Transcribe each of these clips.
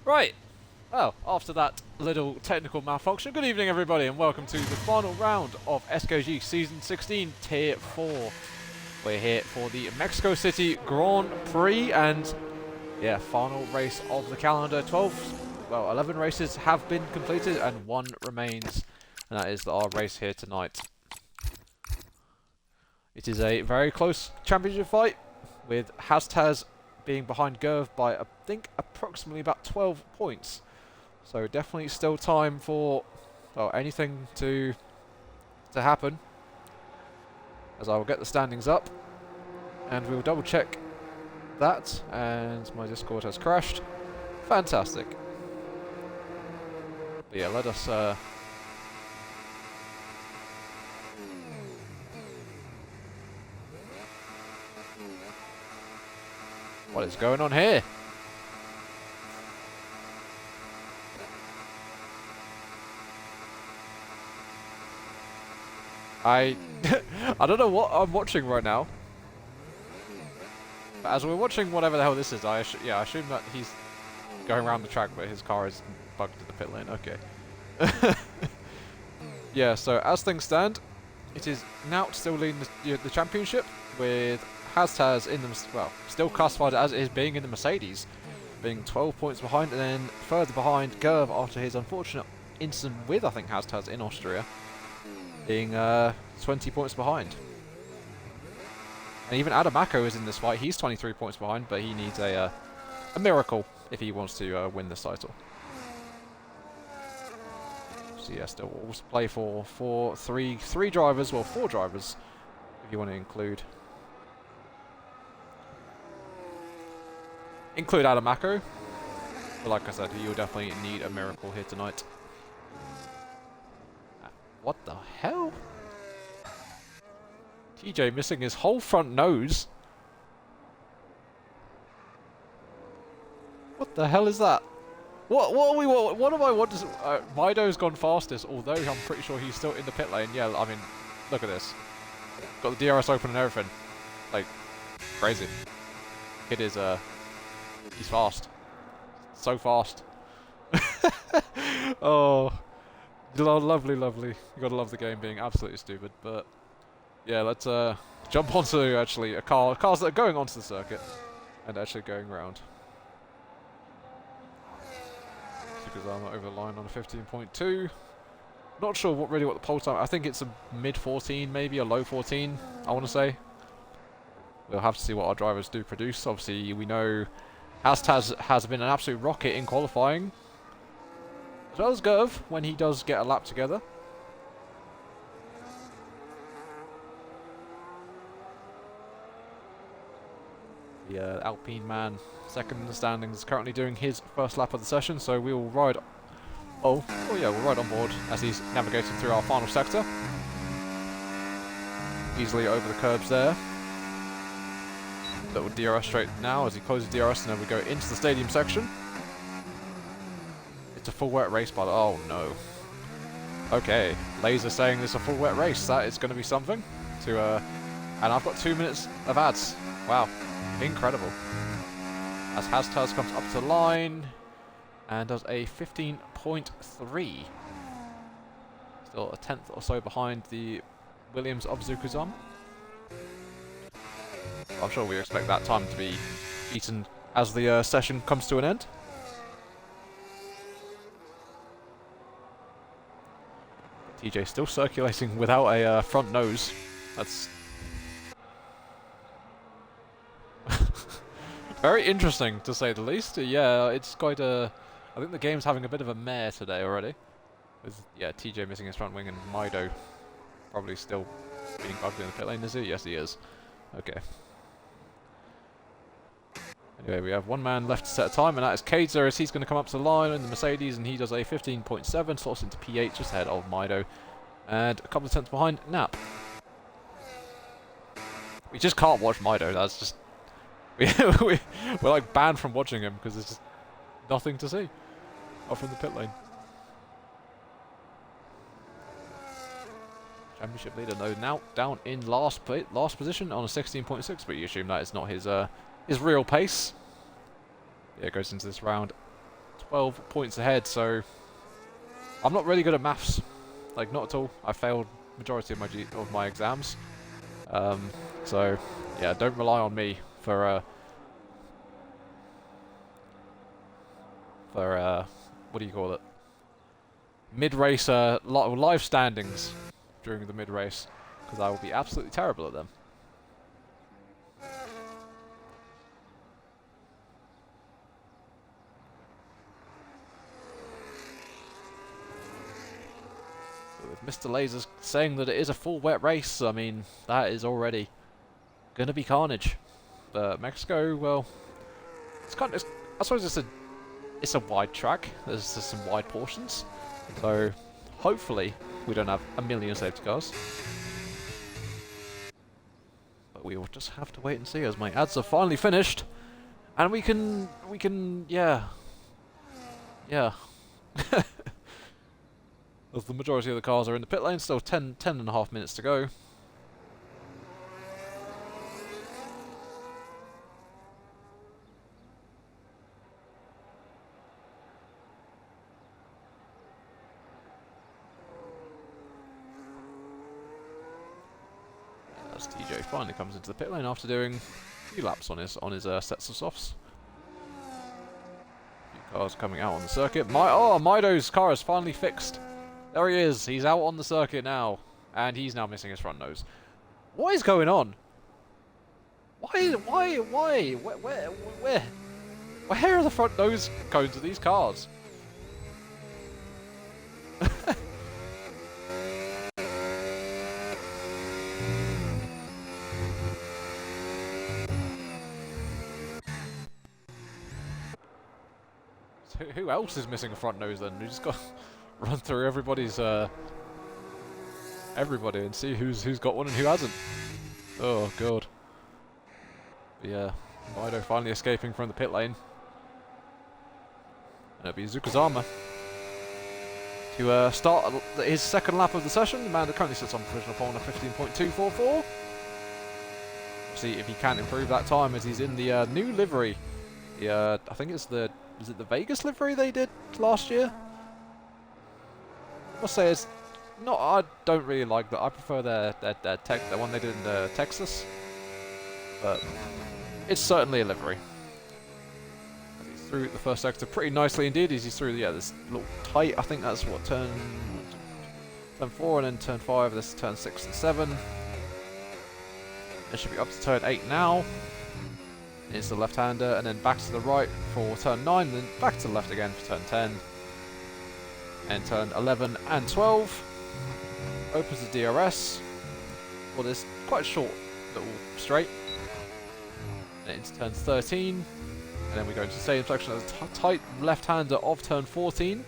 Right. Well, after that little technical malfunction, good evening everybody and welcome to the final round of SKG Season 16 Tier 4. We're here for the Mexico City Grand Prix and, yeah, final race of the calendar. 11 races have been completed and one remains, and that is our race here tonight. It is a very close championship fight, with Hastaz being behind Gerv by, I think, approximately about 12 points. So definitely still time for, well, anything to happen. As I will get the standings up, and we'll double check that. And my Discord has crashed. Fantastic. But yeah, let us. What is going on here? I don't know what I'm watching right now. But as we're watching whatever the hell this is, I assume that he's going around the track, but his car is bugged in the pit lane. Okay. Yeah, so as things stand, it is Nout still leading the championship, with Hastaz in them, well, still classified as is being in the Mercedes, being 12 points behind, and then further behind Gerv after his unfortunate incident with, I think, Hastaz in Austria, being 20 points behind. And even Adamako is in this fight. He's 23 points behind, but he needs a miracle if he wants to win this title. So yeah, still we'll play for three drivers, well, 4 drivers, if you want to include Adamako. But like I said, you'll definitely need a miracle here tonight. What the hell? TJ missing his whole front nose. What the hell is that? What am I want to... Mido's gone fastest, although I'm pretty sure he's still in the pit lane. Yeah, I mean, look at this. Got the DRS open and everything. Like, crazy. Kid is, he's fast. So fast. Oh, lovely, lovely. You gotta love the game being absolutely stupid, but... Yeah, let's jump onto actually cars that are going onto the circuit and actually going around. Sukazama over the line on a 15.2. Not sure what the pole time. I think it's a mid 14, maybe a low 14. I want to say. We'll have to see what our drivers do produce. Obviously, we know Hastaz has been an absolute rocket in qualifying, as well as Gerv when he does get a lap together. The Alpine man, second in the standings, is currently doing his first lap of the session, so we will ride... we'll ride on board as he's navigating through our final sector. Easily over the curbs there. That will DRS straight now as he closes DRS, and then we go into the stadium section. It's a full wet race, by the... Oh, no. Okay, Laser saying this is a full wet race. That is going to be something to... And I've got 2 minutes of ads. Wow. Incredible. As Hastaz comes up to the line and does a 15.3. Still a tenth or so behind the Williams of Zukuzan. I'm sure we expect that time to be eaten as the session comes to an end. TJ still circulating without a front nose. That's very interesting, to say the least. Yeah, it's quite a... I think the game's having a bit of a mare today already. With, yeah, TJ missing his front wing and Mido probably still being bugged in the pit lane, is he? Yes, he is. Okay. Anyway, we have one man left to set a time, and that is Kaiser, as he's going to come up to the line in the Mercedes, and he does a 15.7, slots into P8, just ahead of Mido. And a couple of tenths behind Nap. We just can't watch Mido, that's just... we're like banned from watching him because there's just nothing to see off in the pit lane. Championship leader now down in last position on a 16.6, but you assume that is not his real pace. Yeah, goes into this round 12 points ahead, so I'm not really good at maths. Like, not at all. I failed majority of my exams. So, yeah, don't rely on me for what do you call it? Mid-race, live standings during the mid-race, because I will be absolutely terrible at them. With Mr. Lasers saying that it is a full wet race, I mean, that is already gonna be carnage. But Mexico, well, I suppose it's a wide track. There's some wide portions, so hopefully we don't have a million safety cars. But we will just have to wait and see as my ads are finally finished, and we can, yeah. As the majority of the cars are in the pit lane, still 10 and a half minutes to go. As TJ finally comes into the pit lane after doing a few laps on his sets of softs. A few cars coming out on the circuit. Mido's car is finally fixed. There he is. He's out on the circuit now, and he's now missing his front nose. What is going on? Why? Where are the front nose cones of these cars? So who else is missing a front nose then? We just got run through everybody's everybody and see who's got one and who hasn't. Oh god. But yeah, Mido finally escaping from the pit lane. And it'll be Zukazama to start his second lap of the session. The man that currently sits on provisional pole on a 15.244. See if he can improve that time as he's in the new livery. I think it's the Vegas livery they did last year? I must say it's not. I don't really like that. I prefer the one they did in Texas, but it's certainly a livery. He's through the first sector pretty nicely indeed. He's through this little tight. I think that's what turn 4 and then turn 5. This is turn 6 and 7. It should be up to turn 8 now. It's the left-hander, and then back to the right for turn 9, and then back to the left again for turn 10. And turn 11 and 12. Opens the DRS for this quite short little straight. And into turn 13. And then we go into the stadium section as a tight left-hander of turn 14.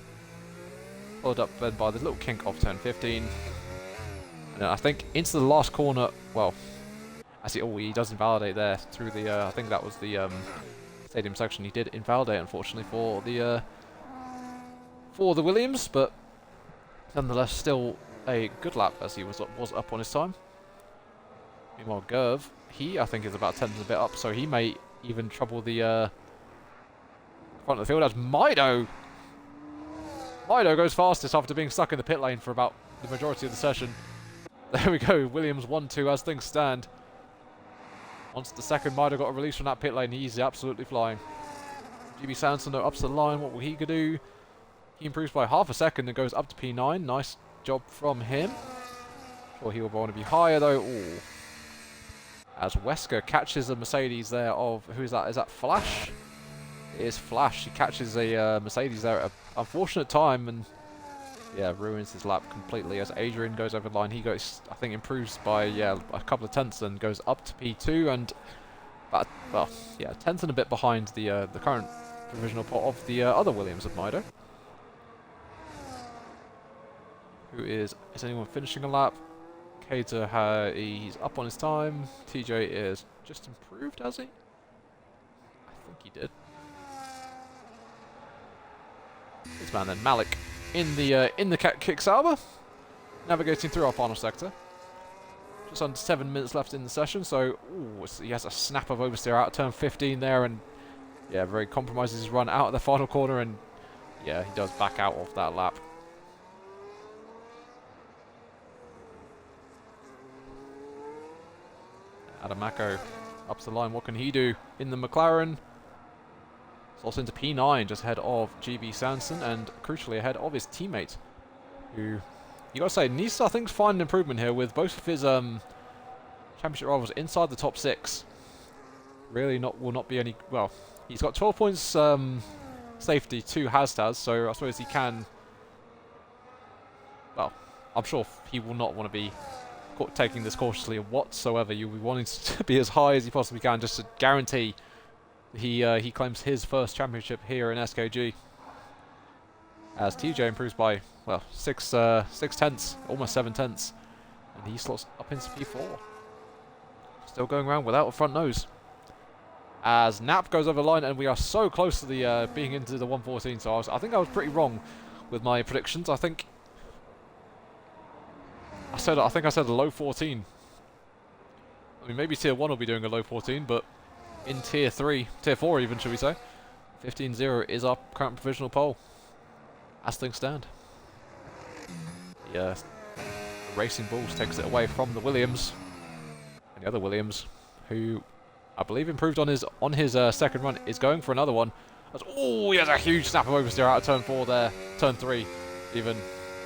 Followed up then by the little kink of turn 15. And then I think into the last corner, well, he does invalidate there through the, I think that was the stadium section. He did invalidate, unfortunately, for the Williams, but nonetheless still a good lap as he was up on his time. Meanwhile, Gerv, I think is about 10 a bit up, so he may even trouble the front of the field as Mido goes fastest after being stuck in the pit lane for about the majority of the session. There we go, Williams 1-2 as things stand. Once the second Mido got a release from that pit lane, he's absolutely flying. GB Sanson up to the line, what will he do? He improves by half a second and goes up to P9. Nice job from him. Sure, he will want to be higher though. Ooh. As Wesker catches a Mercedes there of, who is that? Is that Flash? It is Flash. He catches a Mercedes there at an unfortunate time and yeah, ruins his lap completely as Adrian goes over the line. He goes, I think, improves by a couple of tenths and goes up to P2 and, well, yeah, tenth and a bit behind the current provisional pot of the other Williams of Mido. Who is anyone finishing a lap? Cater, he's up on his time. TJ is just improved, has he? I think he did. This man then, Malik, in the Kick Sauber, navigating through our final sector. Just under 7 minutes left in the session, so he has a snap of oversteer out of turn 15 there, and yeah, very compromises his run out of the final corner, and Yeah, he does back out of that lap. Adam Mako up to the line. What can he do in the McLaren? It's also into P9, just ahead of GB Sanson, and crucially ahead of his teammate, who, you gotta say, needs to, I think, find an improvement here with both of his championship rivals inside the top 6. Really will not be any, well, he's got 12 points safety to Hastaz, so I suppose he can, well, I'm sure he will not want to be taking this cautiously whatsoever. You'll be wanting to be as high as he possibly can just to guarantee he claims his first championship here in SKG. As TJ improves by, well, 6 tenths, almost 7 tenths, and he slots up into P4. Still going around without a front nose. As Nap goes over the line, and we are so close to the being into the 114. So I think I was pretty wrong with my predictions. I think I said a low 14. I mean, maybe tier 1 will be doing a low 14, but in tier 4 even, should we say, 15-0 is our current provisional pole. As things stand. The Racing Bulls takes it away from the Williams. And the other Williams, who I believe improved on his second run, is going for another one. Oh, he has a huge snap of oversteer out of turn 4 there. Turn 3 even.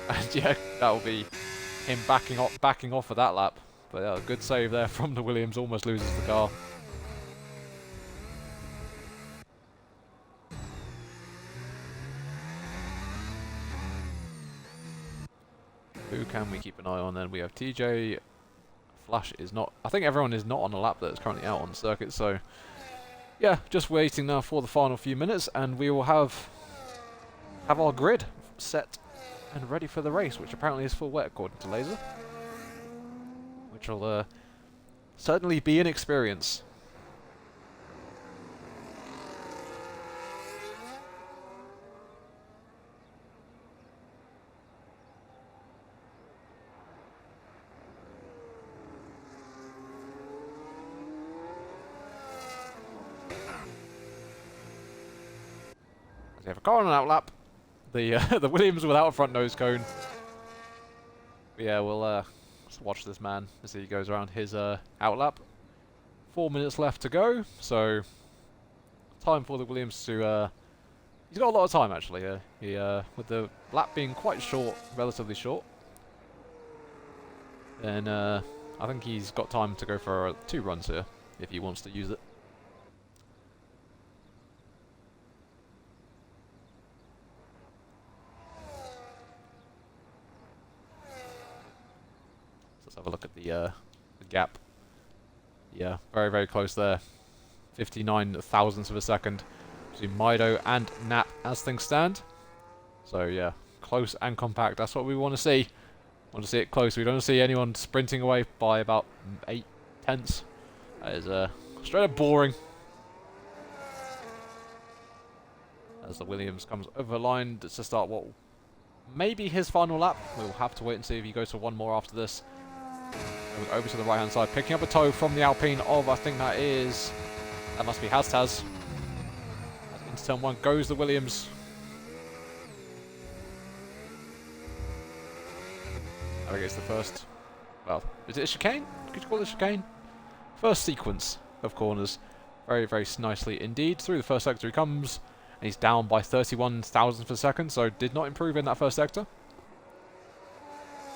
And yeah, that will be him backing off for that lap. But yeah, good save there from the Williams, almost loses the car. Who can we keep an eye on then? We have TJ. Flash is not... I think everyone is not on a lap that is currently out on the circuit, so... yeah, just waiting now for the final few minutes, and we will have our grid set and ready for the race, which apparently is full wet according to Laser. Which will certainly be an experience. They have a car on an outlap. The Williams without a front nose cone. But yeah, we'll just watch this man as he goes around his outlap. 4 minutes left to go, so time for the Williams to. He's got a lot of time actually here. He with the lap being quite short, relatively short. Then I think he's got time to go for 2 runs here if he wants to use it. Let's have a look at the gap. Yeah, very, very close there. 59 thousandths of a second between Mido and Nap as things stand. So yeah, close and compact. That's what we want to see. Want to see it close. We don't see anyone sprinting away by about 8 tenths. That is straight up boring. As the Williams comes over the line to start what may be his final lap. We'll have to wait and see if he goes for one more after this. Over to the right hand side, picking up a toe from the Alpine of, I think that must be Hastaz. Into turn 1 goes the Williams. I think it's the first, well, is it a chicane? Could you call it a chicane? First sequence of corners. Very, very nicely indeed. Through the first sector he comes, and he's down by 31 thousandths per second, so did not improve in that first sector.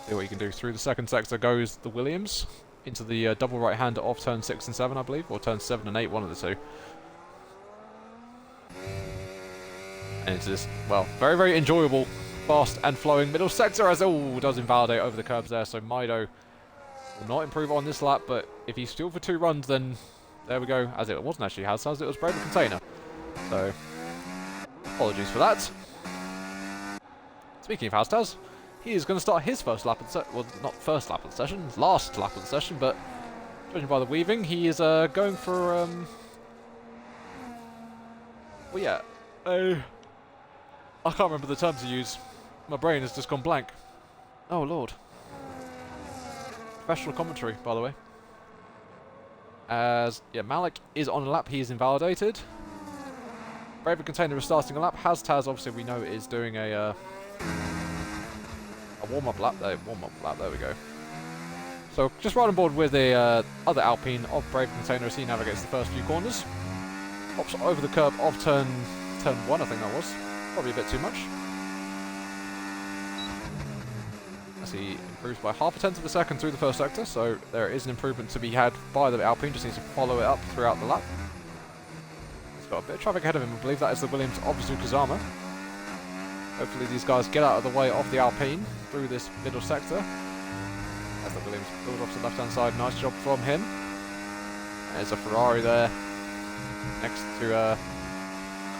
See what you can do. Through the second sector goes the Williams into the double right hander of turn 6 and 7, I believe, or turn 7 and 8, one of the two. And it's this, well, very, very enjoyable, fast and flowing middle sector as does invalidate over the curbs there. So Mido will not improve on this lap, but if he's still for 2 runs, then there we go. As it wasn't actually Hastaz, it was Braden Container. So apologies for that. Speaking of Hastaz, he is going to start his first lap of the session. Well, not first lap of the session, last lap of the session, but judging by the weaving, he is going for, well, yeah, I can't remember the terms to use. My brain has just gone blank. Oh, Lord. Professional commentary, by the way. As, yeah, Malik is on a lap, he is invalidated. Braven Container is starting a lap. Hastaz, obviously, we know is doing a warm-up lap. There we go. So, just right on board with the other Alpine of Braven Container as he navigates the first few corners. Hops over the curb of turn 1, I think that was. Probably a bit too much. As he improves by 0.5 of a second through the first sector, so there is an improvement to be had by the Alpine, just needs to follow it up throughout the lap. He's got a bit of traffic ahead of him, I believe that is the Williams of Zukazama. Hopefully these guys get out of the way of the Alpine through this middle sector. As the Williams goes off to the left-hand side, nice job from him. There's a Ferrari there, next to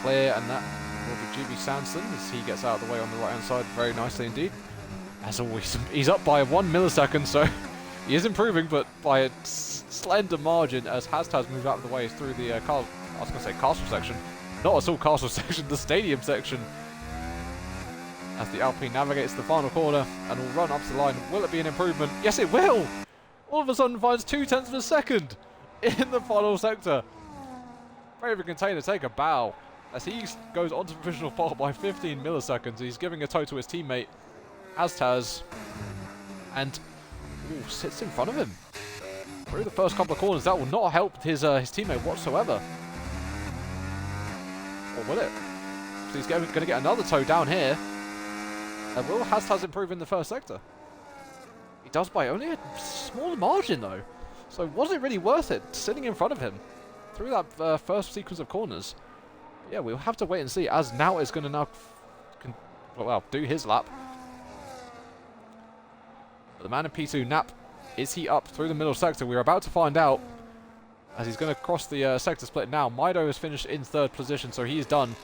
Clear, and that will be GB Sanson as he gets out of the way on the right-hand side very nicely indeed. As always, he's up by 1 millisecond, so he is improving, but by a slender margin as Hastaz moves out of the way through the castle section. Not at all castle section, the stadium section. As the Alpine navigates the final corner and will run up to the line. Will it be an improvement? Yes, it will! All of a sudden finds 0.2 of a second in the final sector. Braven Container take a bow as he goes onto provisional pole by 15 milliseconds. He's giving a tow to his teammate Hastaz, and sits in front of him through the first couple of corners. That will not help his teammate whatsoever, or will it? So he's going to get another tow down here. And will Hastaz improve in the first sector? He does by only a small margin though, so was it really worth it sitting in front of him through that first sequence of corners? But yeah, we'll have to wait and see, as Now is going to now do his lap. But the man in P2, Nap, is he up through the middle sector? We're about to find out, as he's going to cross the sector split now. Mido has finished in 3rd position, so he is done.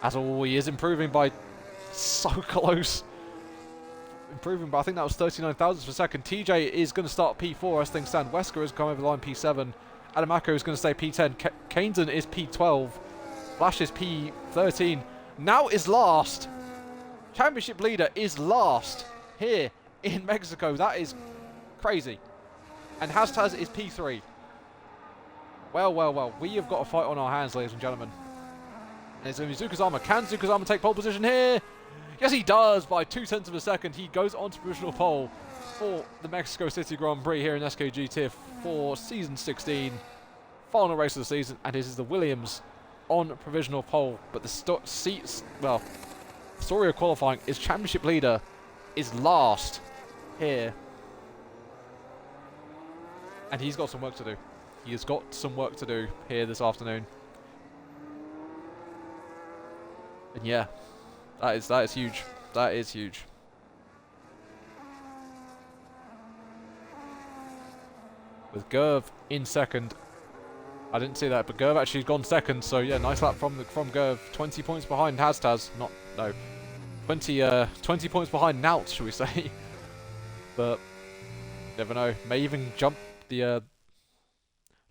As all, he is improving by so close. Improving by, I think that was 39 thousandths per second. TJ is going to start P4 as things stand. Wesker has come over the line P7. Adamako is going to stay P10. Kainzen is P12. Flash is P13. Now is last. Championship leader is last here in Mexico. That is crazy. And Hastaz is P3. Well. We have got a fight on our hands, ladies and gentlemen. And it's going to be Zukazama. Can Zukazama take pole position here? Yes, he does by 0.2 of a second. He goes on to provisional pole for the Mexico City Grand Prix here in SKG Tier 4 Season 16. Final race of the season. And this is the Williams on provisional pole. But the story of qualifying is championship leader is last here. And he's got some work to do. He has got some work to do here this afternoon. And yeah, that is huge. That is huge. With Gerv in 2nd. I didn't see that, but Gerv actually gone 2nd, so yeah, nice lap from Gerv. 20 points behind Hastaz. 20 points behind Naut, shall we say. But never know. May even jump the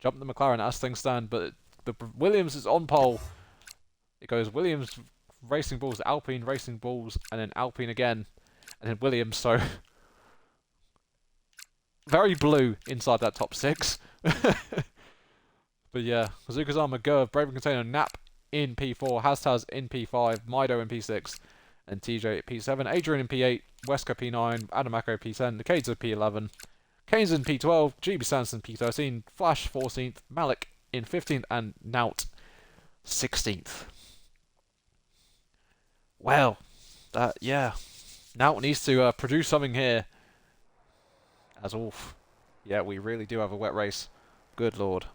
McLaren as things stand, but the Williams is on pole. It goes Williams Racing Bulls, Alpine Racing Bulls, and then Alpine again, and then Williams, so very blue inside that top 6. But yeah, Zukazama, Gerv, Braven Container, Nap in P4, Hastaz in P5, Mido in P6, and TJ at P7, Adrian in P8, Wesker P9, Adamako P10, Nikeza P11, Keynes in P12, GB Sanson P13, Flash 14th, Malik in 15th, and Naut 16th. Well, yeah. Naut needs to produce something here. As oof. Yeah, we really do have a wet race. Good lord.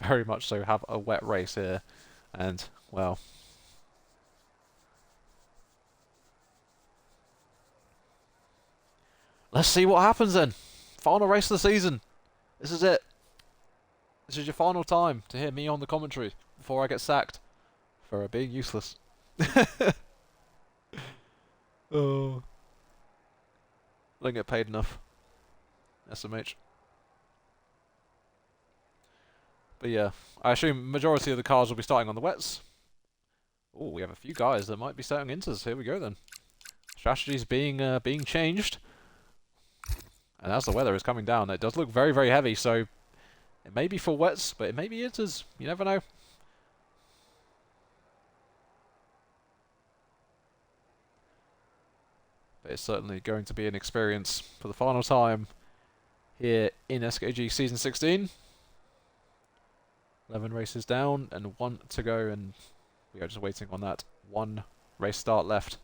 Very much so have a wet race here. And, well. Let's see what happens then. Final race of the season. This is it. This is your final time to hear me on the commentary before I get sacked for being useless. Oh. I don't get paid enough. SMH. But yeah, I assume majority of the cars will be starting on the wets. Oh, we have a few guys that might be starting inters. Here we go then. Strategies being changed. And as the weather is coming down, it does look very, very heavy, so it may be for wets, but it may be inters. You never know. But it's certainly going to be an experience for the final time here in SKG Season 16. 11 races down and 1 to go, and we are just waiting on that one race start left.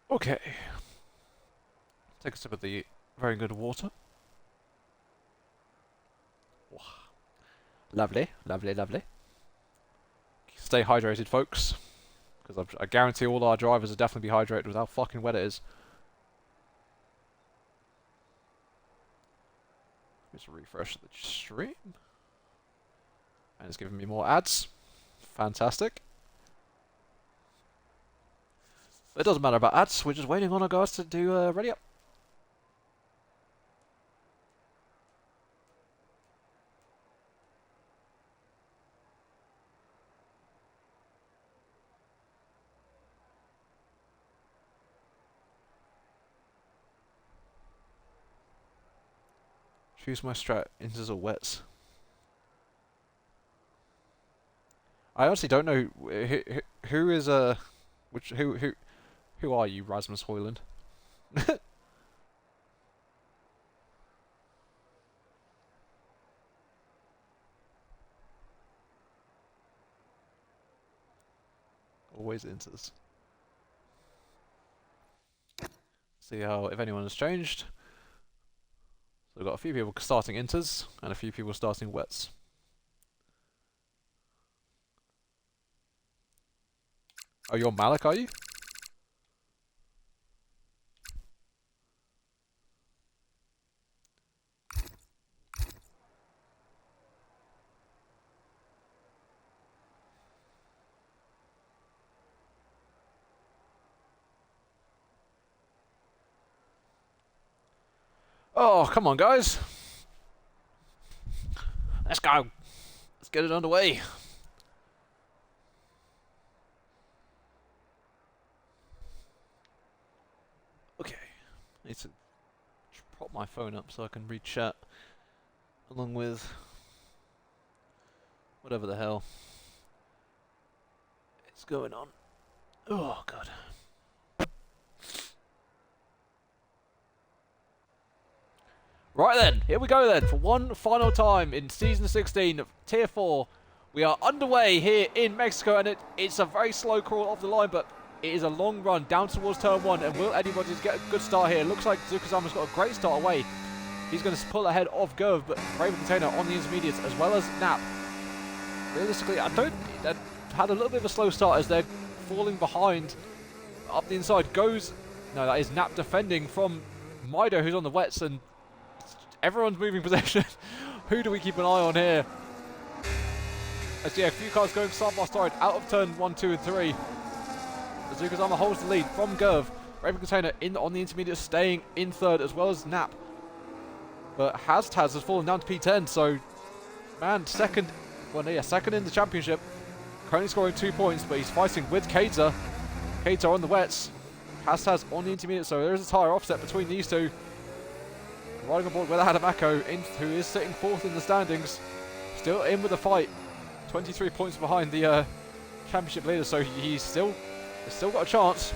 Okay. Take a sip of the very good water. Wow. Lovely, lovely, lovely. Stay hydrated, folks, because I guarantee all our drivers will definitely be hydrated with how fucking wet it is. Just refresh the stream. And it's giving me more ads. Fantastic. It doesn't matter about ads, we're just waiting on our guys to do ready up. Choose my strat, inters or wets. I honestly don't know who is who are you, Rasmus Hoyland? Always inters. See how if anyone has changed. So we've got a few people starting inters and a few people starting wets. Oh, you're Malik, are you? Oh, come on, guys. Let's go. Let's get it underway. Okay. I need to prop my phone up so I can read chat along with whatever the hell is going on. Oh, God. Right then, here we go then, for one final time in Season 16 of Tier 4. We are underway here in Mexico, and it's a very slow crawl off the line, but it is a long run down towards Turn 1, and will Eddie Rogers get a good start here? Looks like Zukazama's got a great start away. He's going to pull ahead of Gov, but Raven Container on the intermediates, as well as Nap. Realistically, they've had a little bit of a slow start as they're falling behind. Up the inside goes, no, that is Nap defending from Mido, who's on the wets, and everyone's moving possession. Who do we keep an eye on here? As yeah, a few cars going side by side out of turn 1, 2, and 3. Zukazama holds the lead from Gov. Raven Container on the intermediate, staying in third, as well as Nap. But Hastaz has fallen down to P10, so man, second in the championship. Currently scoring 2 points, but he's fighting with Kater. Kater on the wets. Hastaz on the intermediate, so there is a tyre offset between these two. Riding on board with Adamako, who is sitting fourth in the standings. Still in with the fight. 23 points behind the championship leader, so he's still got a chance.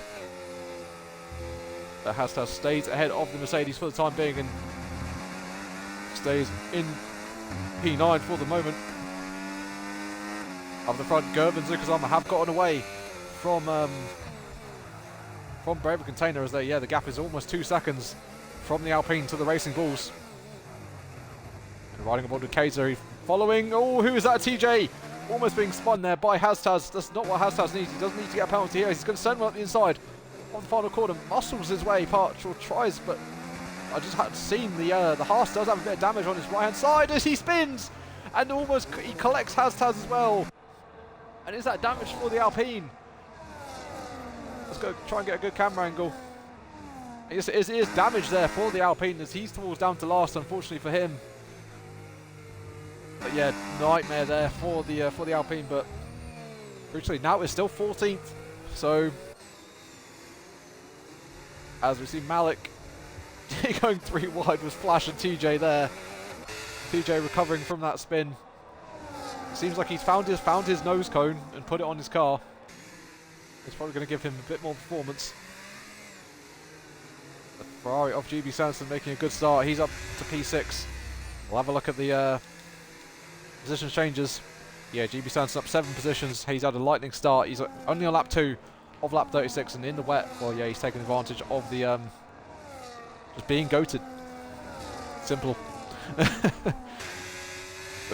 But Hastaz stays ahead of the Mercedes for the time being and stays in P9 for the moment. Up the front, Gerb and Zukazama have gotten away from Raven Container as the gap is almost 2 seconds from the Alpine to the Racing Bulls. And riding aboard with Kater, following. Oh, who is that? TJ almost being spun there by Hastaz. That's not what Hastaz needs. He doesn't need to get a penalty here. He's going to send one up the inside on the final corner. Muscles his way, or tries, but I just had seen the Haas does have a bit of damage on his right hand side as he spins, and almost he collects Hastaz as well. And is that damage for the Alpine? Let's go try and get a good camera angle. It is damage there for the Alpine as he falls down to last, unfortunately for him. But yeah, nightmare there for the Alpine. But brutally, now it's still 14th. So as we see Malik going 3 wide with Flash and TJ there. TJ recovering from that spin. Seems like he's found his nose cone and put it on his car. It's probably going to give him a bit more performance. The Ferrari of GB Sanderson making a good start. He's up to P6. We'll have a look at the position changes. Yeah, GB Sanderson up 7 positions. He's had a lightning start. He's only on lap 2 of lap 36 and in the wet. Well, yeah, he's taking advantage of the just being goated. Simple. But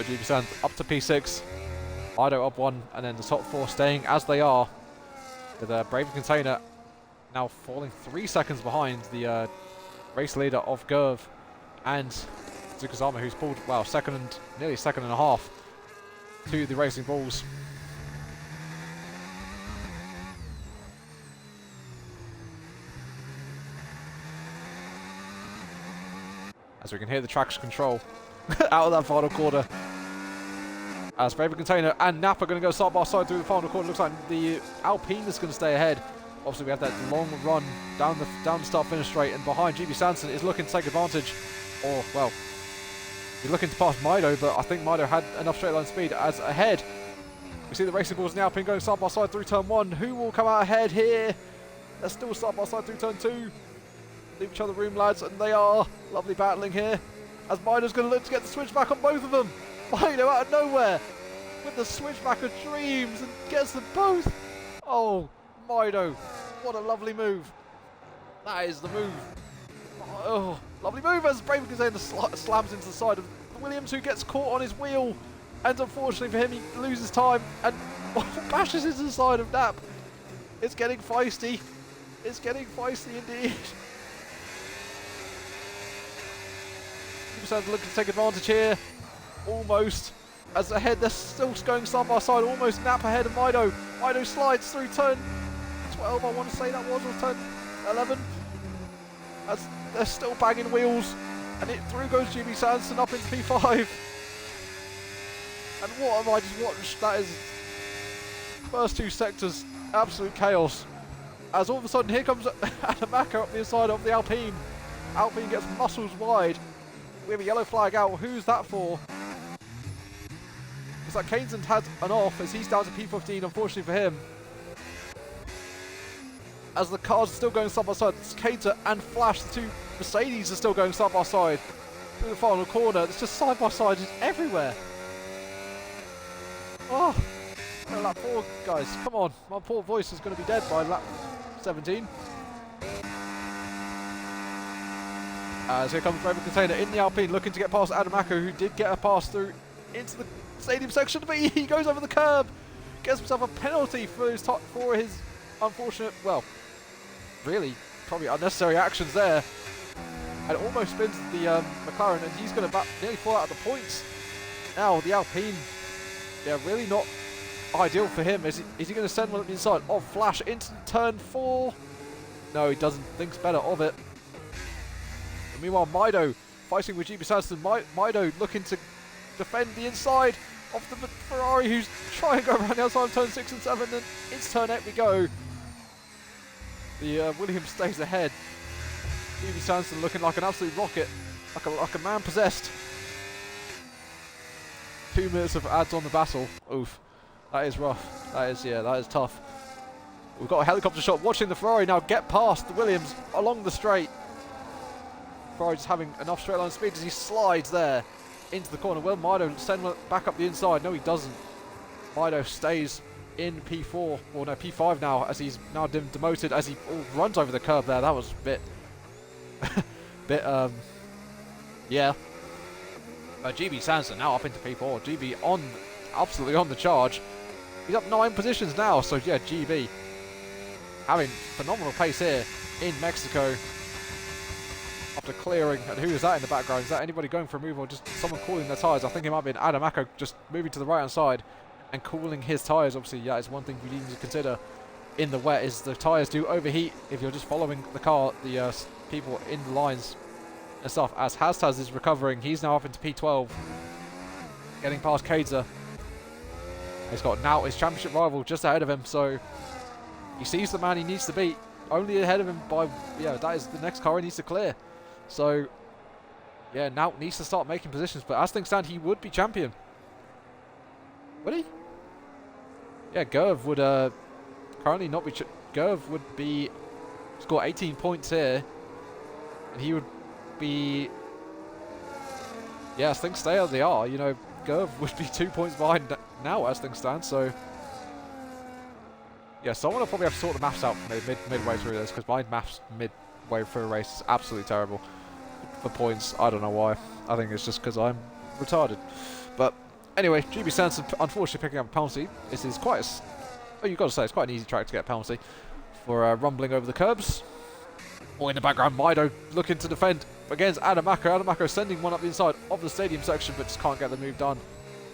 GB Sanderson up to P6. Ido up 1, and then the top 4 staying as they are. With Brave Container now falling 3 seconds behind the race leader of Gerv and Zukazama, who's pulled, well, nearly second and a half to the Racing Bulls. As we can hear the traction control out of that final quarter. As Brave Container and Napa are going to go side by side through the final quarter. Looks like the Alpine is going to stay ahead. Obviously, we have that long run down the start-finish straight, and behind GB Sanderson is looking to take advantage. Or, well, he's looking to pass Mido, but I think Mido had enough straight line speed. As ahead, we see the Racing Bulls and the Alpine going side by side through turn 1. Who will come out ahead here? They're still side by side through turn 2. Leave each other room, lads, and they are lovely battling here. As Mido's going to look to get the switch back on both of them. Mido out of nowhere with the switchback of dreams and gets them both. Oh, Mido, what a lovely move. That is the move. Oh, lovely move as Brave Container slams into the side of Williams, who gets caught on his wheel. And unfortunately for him, he loses time and bashes into the side of Nap. It's getting feisty. It's getting feisty indeed. Looking to take advantage here. Almost. As ahead, they're still going side by side. Almost Nap ahead of Mido. Mido slides through turn 12, I want to say that was, or turn 11. As they're still banging wheels. And through goes GB Sanderson up into P5. And what have I just watched? That is first 2 sectors, absolute chaos. As all of a sudden, here comes Adamaka up the side of the Alpine. Alpine gets muscles wide. We have a yellow flag out. Who's that for? It's like Keynes had an off as he's down to P15, unfortunately for him. As the cars are still going side by side, Keynes and Flash, the 2 Mercedes, are still going side by side through the final corner. It's just side by side just everywhere. Oh, no, lap 4, guys. Come on. My poor voice is going to be dead by lap 17. As here comes Brave Container in the Alpine, looking to get past Adamaka, who did get a pass through into the stadium section, but he goes over the curb, gets himself a penalty for his unfortunate, well, really probably unnecessary actions there, and almost spins the McLaren, and he's going to nearly fall out of the points. Now the Alpine, yeah, really not ideal for him. Is he going to send one up the inside of Flash into turn 4? No, he doesn't. Thinks better of it. Meanwhile, Mido fighting with GB Sanderson. Mido looking to defend the inside of the Ferrari, who's trying to go around the outside of turn 6 and 7, and it's turn 8 we go. The Williams stays ahead. GB Sanderson looking like an absolute rocket, like a man possessed. 2 minutes of ads on the battle. Oof, that is rough. That is tough. We've got a helicopter shot watching the Ferrari now get past the Williams along the straight. Ferrari just having enough straight line speed as he slides there into the corner. Will Mido send one back up the inside? No, he doesn't. Mido stays in P4, or no, P5 now, as he's now demoted as he runs over the curb there. That was a bit, yeah. GB Sanderson now up into P4. GB absolutely on the charge. He's up 9 positions now, so yeah, GB having phenomenal pace here in Mexico. After clearing, and who is that in the background? Is that anybody going for a move or just someone cooling their tyres? I think it might be an Adamaka just moving to the right hand side and cooling his tyres. Obviously, yeah, it's one thing we need to consider. in the wet is the tyres do overheat if you're just following the car, the people in the lines and stuff. As Hastaz is recovering, he's now up into P12, getting past Kaidza. He's got now his championship rival just ahead of him, so he sees the man he needs to beat, only ahead of him by, yeah, that is the next car he needs to clear. So, yeah, now needs to start making positions, but as things stand, he would be champion. Would he? Yeah, Gerv would currently not be... Gerv would be... score 18 points here, and he would be... Yeah, as things stay as they are, you know, Gerv would be 2 points behind now as things stand, so... Yeah, someone will probably have to sort the maths out midway through this, because my maths midway through a race is absolutely terrible for points. I don't know why. I think it's just because I'm retarded. But anyway, GB Sanson unfortunately picking up a penalty. This is quite a... Oh, you've got to say, it's quite an easy track to get a penalty for rumbling over the curbs. Or in the background, Mido looking to defend against Adamako. Adamako sending one up the inside of the stadium section, but just can't get the move done.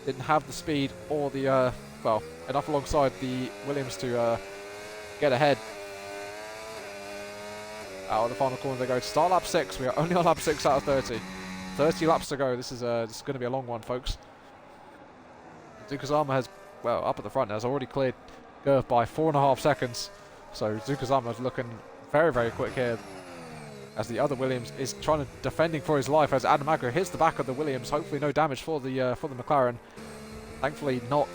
Didn't have the speed or the... well, enough alongside the Williams to get ahead. Out of the final corner they go to start lap 6. We are only on lap 6 out of 30. 30 laps to go. This is going to be a long one, folks. Zukazama has, well, up at the front has already cleared Gerv by 4.5 seconds. So Zukazama is looking very, very quick here. As the other Williams is defending for his life as Adamako hits the back of the Williams. Hopefully no damage for the McLaren. Thankfully not.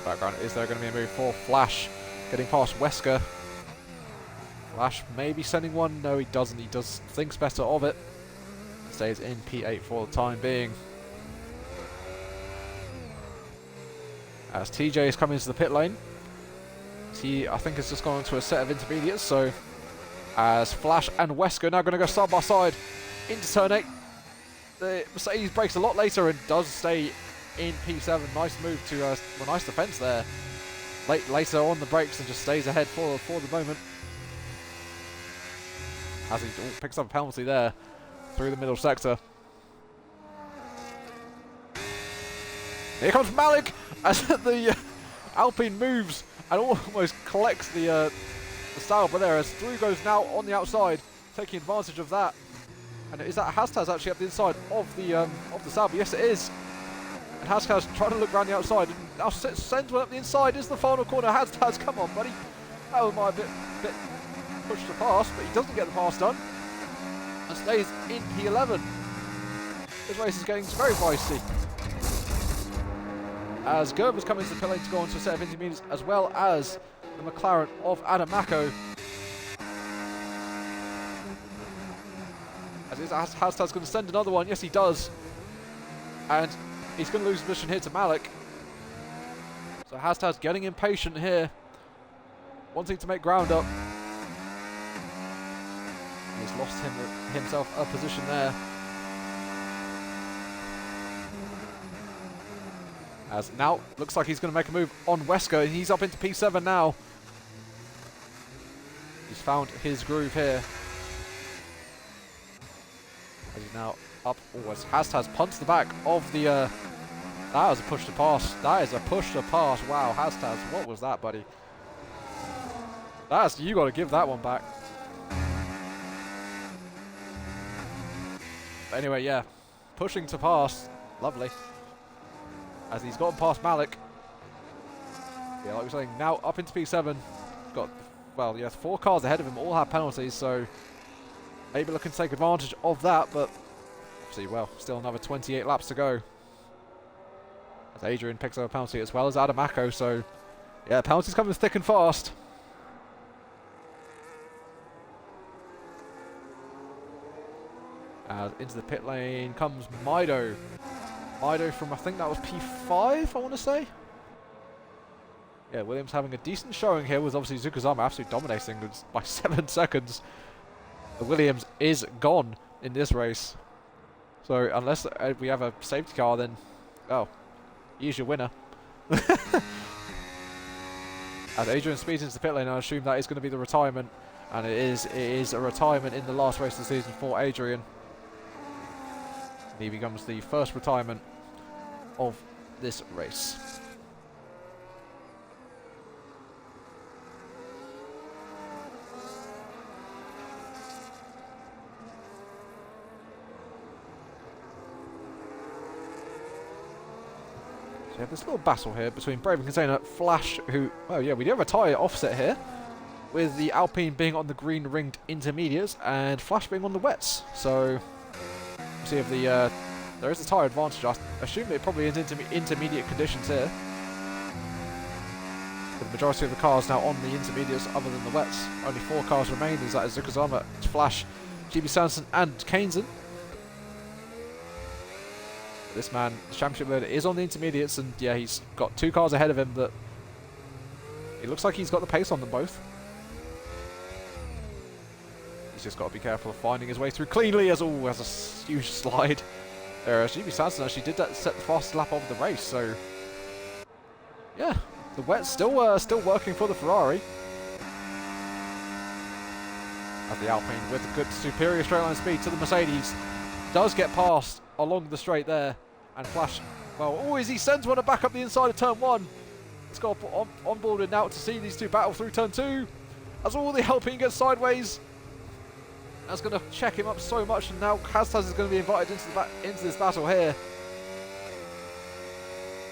Background, is there going to be a move for Flash getting past Wesker? Flash maybe sending one. No, he doesn't. He thinks better of it. Stays in P8 for the time being. As TJ is coming into the pit lane. He, I think, has just gone into a set of intermediates. So, as Flash and Wesker now going to go side by side into turn 8. The Mercedes brakes a lot later and does stay in P7. Nice move to, well, nice defense there. Later on the brakes and just stays ahead for the moment. As he picks up a penalty there through the middle sector. Here comes Malik as the Alpine moves and almost collects the style, but there as through goes now on the outside, taking advantage of that. And is that Hastaz actually up the inside of the Sauber? Yes, it is. And Hastaz trying to look around the outside and now sends one up the inside. Is the final corner? Hastaz, come on, buddy. That was my bit pushed to pass, but he doesn't get the pass done and stays in P11. This race is getting very feisty. As Gerber's coming to the pit lane to go onto a set of intermediates, as well as the McLaren of Adamako. As Hastaz going to send another one. Yes, he does. And he's going to lose position here to Malik. So Hastaz getting impatient here, wanting to make ground up. He's lost himself a position there. As now, looks like he's going to make a move on Wesker, and he's up into P7 now. He's found his groove here. As he's now up. Oh, as Hastaz punts the back of the... that was a push to pass. That is a push to pass. Wow, Hastaz, what was that, buddy? You got to give that one back. But anyway, yeah. Pushing to pass. Lovely. As he's gotten past Malik. Yeah, like we were saying, now up into P7. Got, well, yeah, 4 cars ahead of him, all have penalties, so maybe looking to take advantage of that, but obviously, well, still another 28 laps to go. As Adrian picks up a penalty as well as Adamako, so yeah, penalties coming thick and fast. As into the pit lane comes Mido. Mido from, I think that was P5, I want to say. Yeah, Williams having a decent showing here with obviously Zukazama absolutely dominating by 7 seconds. The Williams is gone in this race. So unless we have a safety car, then, oh, he's your winner. As Adrian speeds into the pit lane, I assume that is going to be the retirement. And it is a retirement in the last race of the season for Adrian. He becomes the first retirement of this race. So you have this little battle here between Brave and Container, Flash, who, oh yeah, we do have a tyre offset here, with the Alpine being on the green ringed intermediates and Flash being on the wets. So, see if the there is a tyre advantage. I assume it probably is intermediate conditions here. With the majority of the cars now on the intermediates other than the wets. Only 4 cars remain. Is that Zukazama, Flash, GB Sanson and Kainzen. This man, the championship leader, is on the intermediates, and yeah, he's got 2 cars ahead of him that it looks like he's got the pace on them both. He's just got to be careful of finding his way through cleanly, as all has a huge slide. GB Sanson actually did that, set the fastest lap of the race, so yeah, the wet's still working for the Ferrari. As the Alpine, with a good superior straight line speed to the Mercedes, does get past along the straight there, and Flash, well, as he sends one back up the inside of turn 1. It's got on board now to see these two battle through turn 2. As all the Alpine gets sideways, that's going to check him up so much, and now Hashtag is going to be invited into this battle here.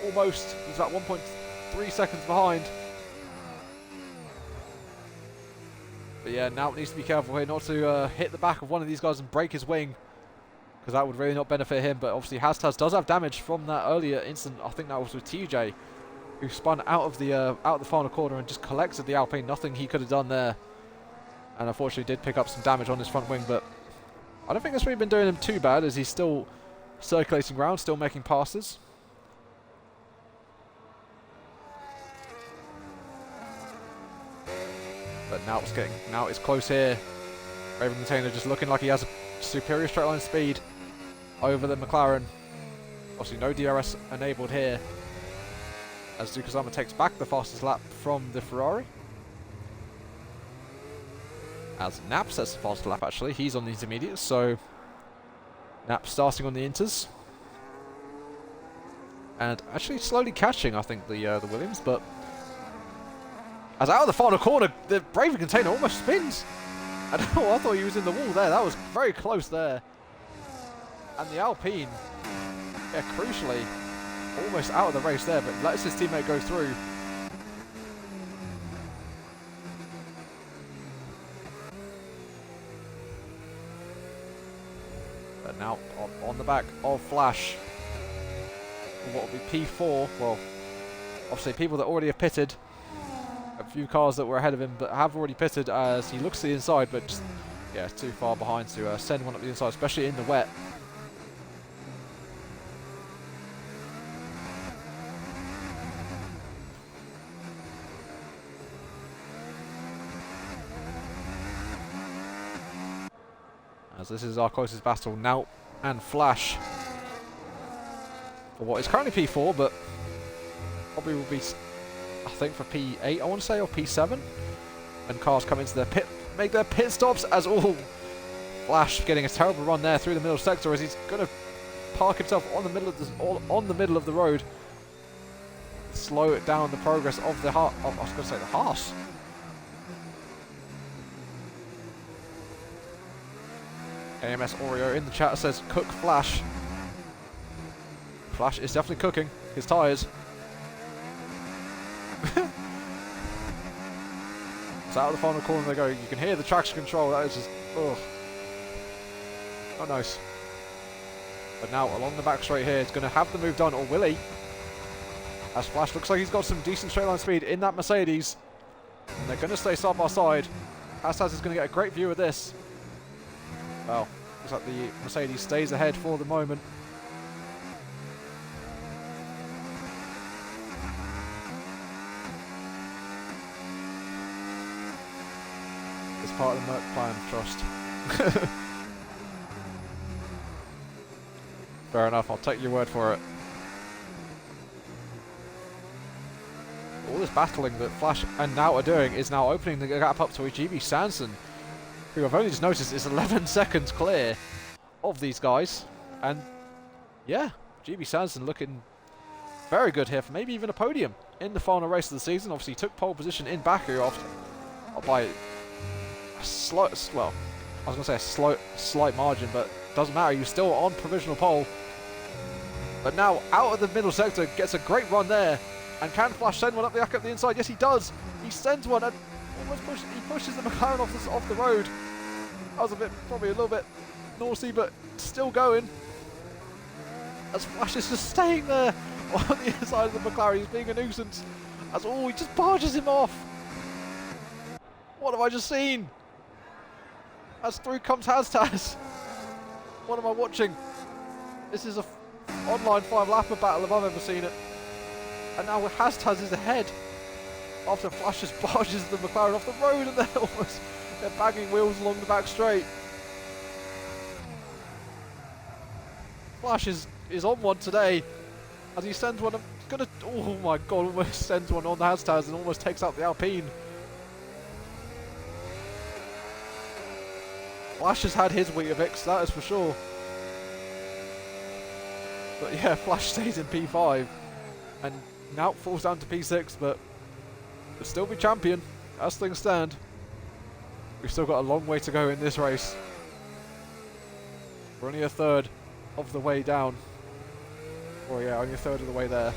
Almost, he's about 1.3 seconds behind. But yeah, now needs to be careful here not to hit the back of one of these guys and break his wing, because that would really not benefit him. But obviously Hashtag does have damage from that earlier incident. I think that was with TJ, who spun out of the final corner and just collected the Alpine. Nothing he could have done there. And unfortunately did pick up some damage on his front wing, but I don't think that's really been doing him too bad, as he's still circulating around, still making passes. But now it's close here. Raven Container just looking like he has a superior straight line speed over the McLaren. Obviously no DRS enabled here, as Zukazama takes back the fastest lap from the Ferrari. As Nap sets the fastest lap, actually. He's on the intermediates, so Nap starting on the inters. And actually slowly catching, I think, the Williams, but as out of the final corner, the Brave Container almost spins. I thought he was in the wall there. That was very close there. And the Alpine, yeah, crucially, almost out of the race there, but lets his teammate go through. But now on the back of Flash, what will be P4, well, obviously people that already have pitted, a few cars that were ahead of him but have already pitted, as he looks to the inside, but just, yeah, too far behind to send one up the inside, especially in the wet. As this is our closest battle, Now and Flash, for what is currently P4, but probably will be, I think, for P8, I want to say, or P7, when cars come into their pit, make their pit stops, as all Flash getting a terrible run there through the middle sector, as he's going to park himself on the middle of the road, slow it down the progress of the I was going to say the Haas. AMS Oreo in the chat says, cook Flash. Flash is definitely cooking his tyres. So out of the final corner they go. You can hear the traction control. That is just, ugh. Not nice. But now along the back straight here, it's going to have the move done, or will he? As Flash looks like he's got some decent straight line speed in that Mercedes. And they're going to stay side by side. Hashtag is going to get a great view of this. Well, looks like the Mercedes stays ahead for the moment. It's part of the Merc plan, trust. Fair enough, I'll take your word for it. All this battling that Flash and Now are doing is now opening the gap up to GB Sanson, who I've only just noticed is 11 seconds clear of these guys. And yeah, GB Sanson looking very good here for maybe even a podium in the final race of the season. Obviously, he took pole position in Baku after, by a slight, well, I was going to say a slight margin, but doesn't matter. He was still on provisional pole. But now, out of the middle sector, gets a great run there. And can Flash send one up the inside? Yes, he does. He sends one and almost he pushes the McLaren off the road. That was probably a little bit naughty, but still going. As Flash is just staying there on the inside of the McLaren. He's being a nuisance. As he just barges him off. What have I just seen? As through comes Hastaz. What am I watching? This is a online 5-lapper battle if I've ever seen it. And now Hastaz is ahead after Flash just barges the McLaren off the road, and they're banging wheels along the back straight. Flash is on one today as he sends one. Oh my god, almost sends one on the Hastaz and almost takes out the Alpine. Flash has had his Weetabix, that is for sure. But yeah, Flash stays in P5 and now falls down to P6, but will still be champion as things stand. We've still got a long way to go in this race. We're only a third of the way down. Or yeah, only a third of the way there.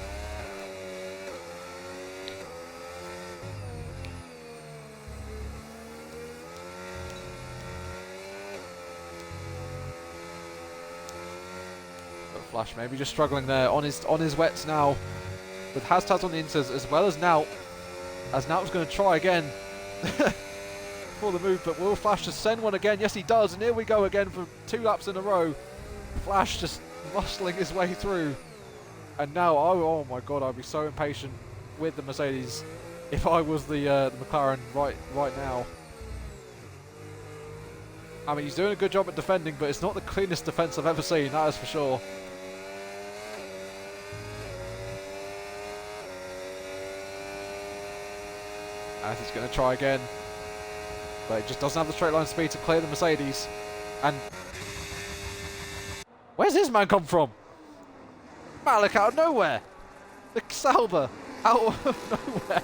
Flash maybe just struggling there on his wets now, with Hastaz on the inters as well as Naut. As Naut's going to try again for the move, but will Flash just send one again? Yes, he does, and here we go again for 2 laps in a row. Flash just muscling his way through, and now oh my god, I'd be so impatient with the Mercedes if I was the McLaren right now. I mean, he's doing a good job at defending, but it's not the cleanest defense I've ever seen, that is for sure. As he's going to try again, but he just doesn't have the straight line speed to clear the Mercedes. And where's this man come from? Malik out of nowhere. The Sauber out of nowhere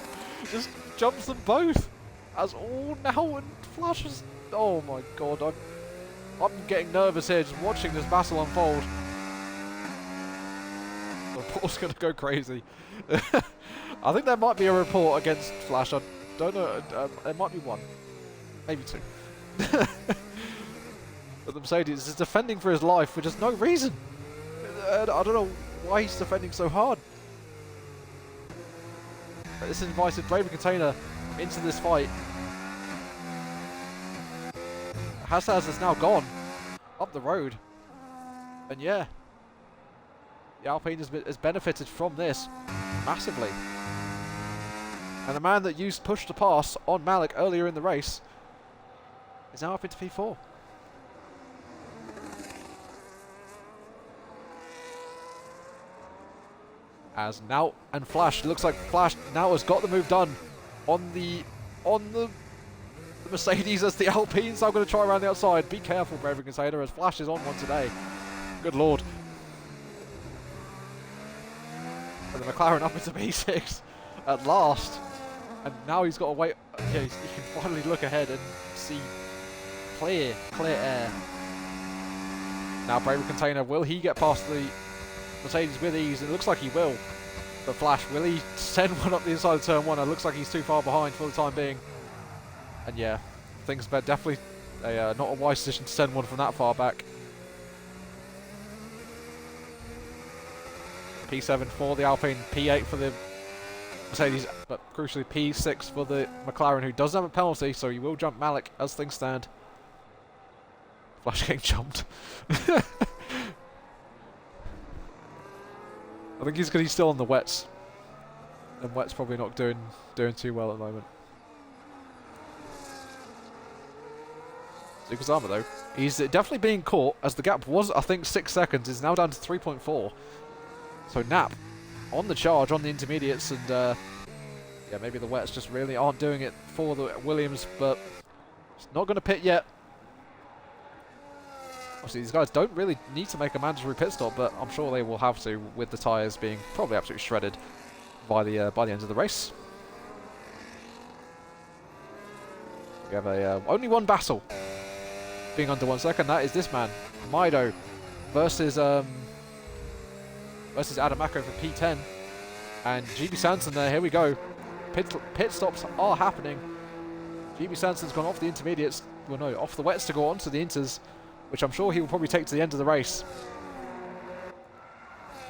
just jumps them both. As all now and Flashes. Oh my god, I'm getting nervous here just watching this battle unfold. The report's going to go crazy. I think there might be a report against Flash. I don't know, there might be one, maybe 2. But the Mercedes is defending for his life for just no reason. I don't know why he's defending so hard. This invited Braven Container into this fight. Hastaz is now gone up the road, and yeah, the Alpine has benefited from this massively. And the man that used push to pass on Malik earlier in the race is now up into P4. As Naut and Flash, looks like Flash now has got the move done on the Mercedes as the Alpines. I'm going to try around the outside. Be careful, Braven Container, as Flash is on one today. Good lord. And the McLaren up into P6 at last. And now he's got to wait. Yeah, he can finally look ahead and see clear air. Now Braven Container, will he get past the Mercedes with ease? It looks like he will. But Flash, will he send one up the inside of turn 1? It looks like he's too far behind for the time being. And yeah, things are definitely not a wise decision to send one from that far back. P7 for the Alpine, P8 for the Mercedes, but crucially P6 for the McLaren, who doesn't have a penalty, so he will jump Malik as things stand. Flash getting jumped. I think he's because he's still on the wets, and wet's probably not doing too well at the moment. Zukozama though, he's definitely being caught, as the gap was I think 6 seconds, is now down to 3.4. So Nap on the charge on the intermediates, and yeah, maybe the wets just really aren't doing it for the Williams, but it's not going to pit yet. Obviously, these guys don't really need to make a mandatory pit stop, but I'm sure they will have to, with the tyres being probably absolutely shredded by the end of the race. We have a only one battle being under 1 second. That is this man, Mido, versus Adamako for P10, and GB Sanson there. Here we go. Pit stops are happening. GB Sanson's gone off the intermediates. Well, no, off the wets to go on to the inters, which I'm sure he will probably take to the end of the race.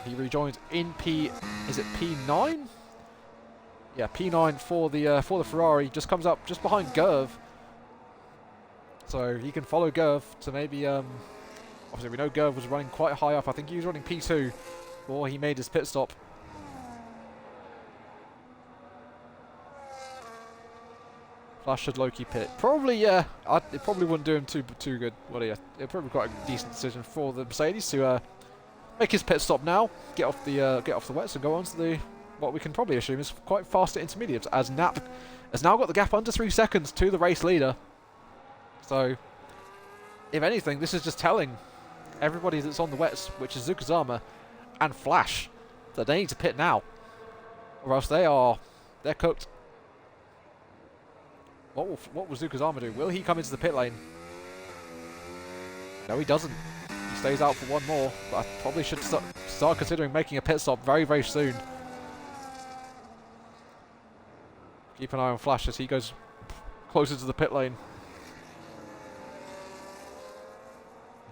He rejoins in is it P9? Yeah, P9 for the Ferrari. Just comes up just behind Gerv. So he can follow Gerv to maybe, obviously we know Gerv was running quite high up. I think he was running P2 before he made his pit stop. Flash should low-key pit. Probably, yeah. It probably wouldn't do him too good. Well, yeah, it's probably quite a decent decision for the Mercedes to make his pit stop now, get off the wets, and go on to the what we can probably assume is quite faster intermediates. As Nap has now got the gap under 3 seconds to the race leader. So, if anything, this is just telling everybody that's on the wets, which is Zukazama and Flash, that they need to pit now, or else they're cooked. What will Zukazama do? Will he come into the pit lane? No, he doesn't. He stays out for one more, but I probably should start considering making a pit stop very, very soon. Keep an eye on Flash as he goes closer to the pit lane.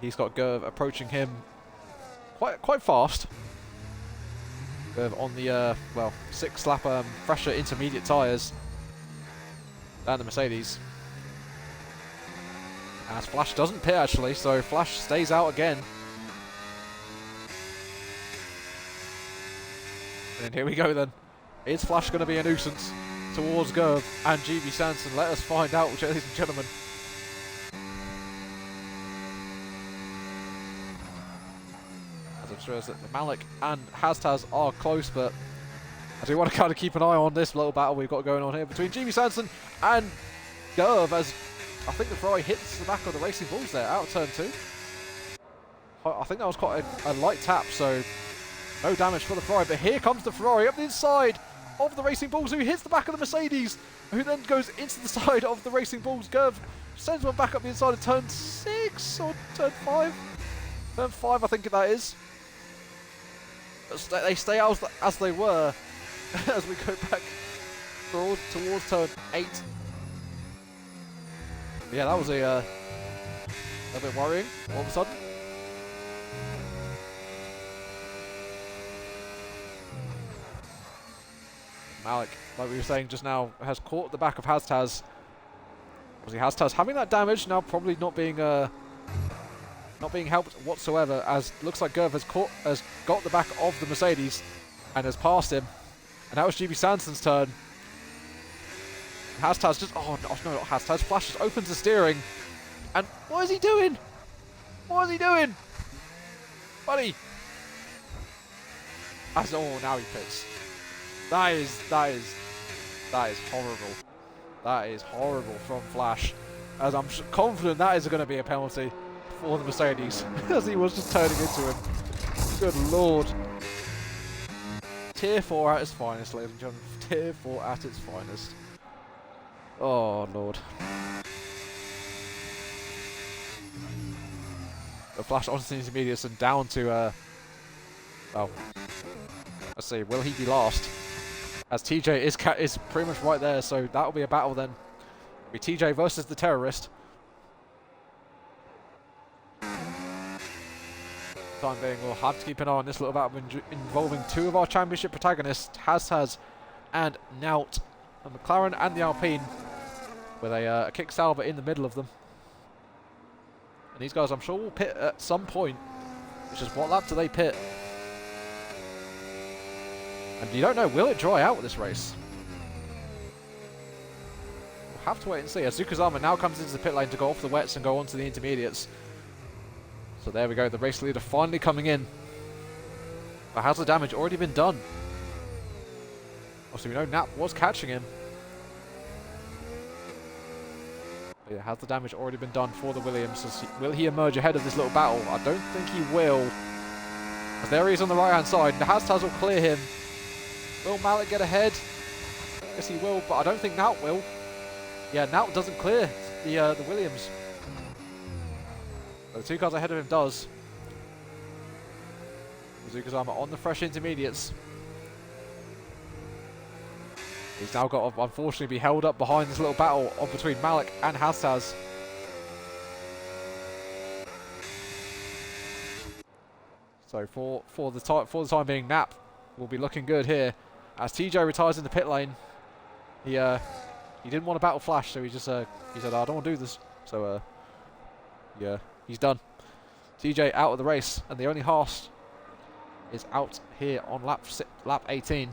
He's got Gerv approaching him quite fast. Gerv on the 6-lap fresher intermediate tyres than the Mercedes. As Flash doesn't pit actually, so Flash stays out again. And here we go then. Is Flash going to be a nuisance towards Gerv and GB Sanson? Let us find out, ladies and gentlemen. As I'm sure that Malik and Hastaz are close, but I do want to kind of keep an eye on this little battle we've got going on here between GB Sanson and Gerv, as I think the Ferrari hits the back of the Racing Bulls there, out of turn 2. I think that was quite a light tap, so no damage for the Ferrari. But here comes the Ferrari up the inside of the Racing Bulls, who hits the back of the Mercedes, who then goes into the side of the Racing Bulls. Gerv sends one back up the inside of turn 6 or turn 5. Turn 5, I think that is. They stay out as they were as we go back towards turn 8. Yeah, that was a bit worrying all of a sudden. Malik, like we were saying just now, has caught the back of Hastaz. Obviously, Hastaz having that damage now, probably not being helped whatsoever. As looks like Gerv has got the back of the Mercedes and has passed him. And that was GB Sanson's turn. Hastaz just... Oh, no, not Hastaz. Flash just opens the steering. And what is he doing? What is he doing? Buddy. Now he pits. That is horrible. That is horrible from Flash. As I'm confident that is going to be a penalty for the Mercedes. As he was just turning into him. Good lord. Tier 4 at its finest, ladies and gentlemen. Tier 4 at its finest. Oh, Lord. The Flash onto the intermediates and down to, well, let's see, will he be last? As TJ is pretty much right there, so that'll be a battle then. It'll be TJ versus the terrorist. Time being, we'll have to keep an eye on this little battle involving two of our championship protagonists, Hastaz and Naut. The McLaren and the Alpine, with a kick salver in the middle of them. And these guys, I'm sure, will pit at some point. Which is, what lap do they pit? And you don't know, will it dry out with this race? We'll have to wait and see. As Zukazama now comes into the pit lane to go off the wets and go on to the intermediates. So there we go, the race leader finally coming in. But has the damage already been done? Obviously, we know Nap was catching him. Yeah, has the damage already been done for the Williams? Will he emerge ahead of this little battle? I don't think he will. As there he is on the right-hand side. Haas will clear him. Will Malik get ahead? Yes, he will, but I don't think Naut will. Yeah, Naut doesn't clear the Williams. So the 2 cars ahead of him does. Bazukazama on the fresh intermediates. He's now got to, unfortunately, be held up behind this little battle on between Malik and Hastaz. So for the time being, Nap will be looking good here as TJ retires in the pit lane. He didn't want to battle Flash, so he said, "I don't want to do this." So yeah, he's done. TJ out of the race, and the only Haas is out here on lap 18.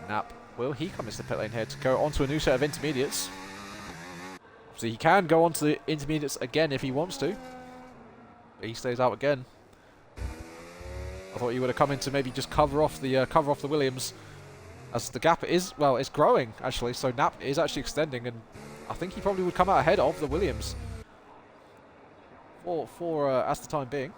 Nap, will he come into the pit lane here to go onto a new set of intermediates? So he can go onto the intermediates again if he wants to, but he stays out again. I thought he would have come in to maybe just cover off the Williams, as the gap is, well, it's growing actually. So Nap is actually extending, and I think he probably would come out ahead of the Williams for as the time being.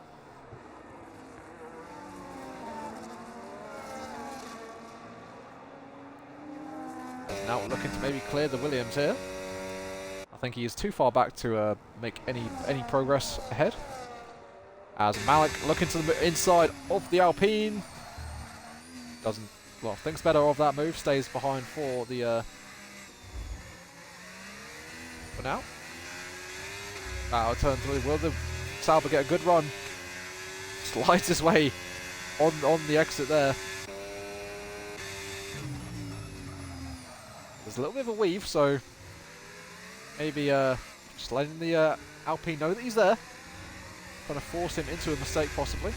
Now looking to maybe clear the Williams here. I think he is too far back to make any progress ahead. As Malik looking to the inside of the Alpine. Doesn't, well, thinks better of that move. Stays behind for the for now. Now turn through. Will the Sauber get a good run? Slides his way on the exit there. There's a little bit of a weave, so maybe just letting the Alpine know that he's there. Trying to force him into a mistake, possibly.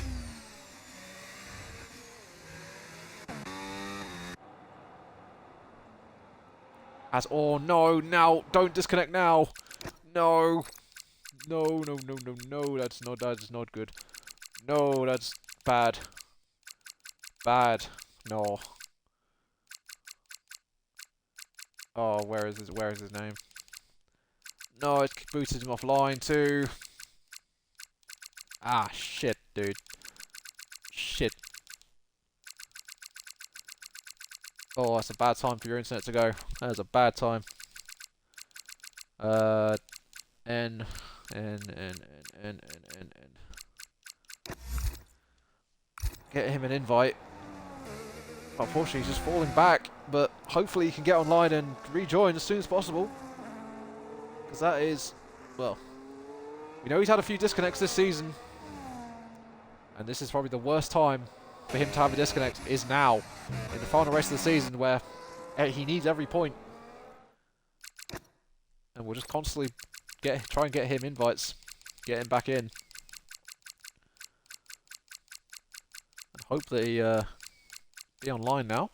Oh no, now, don't disconnect now. No. No, that's not good. No, that's bad. Bad. No. Oh, where is his name? No, it booted him offline too. Ah, shit, dude. Shit. Oh, that's a bad time for your internet to go. That is a bad time. N. Get him an invite. Unfortunately, he's just falling back, but hopefully he can get online and rejoin as soon as possible. Because that is, well, we know he's had a few disconnects this season. And this is probably the worst time for him to have a disconnect, is now, in the final race of the season, where he needs every point. And we'll just constantly try and get him invites, get him back in. And hope that he be online now.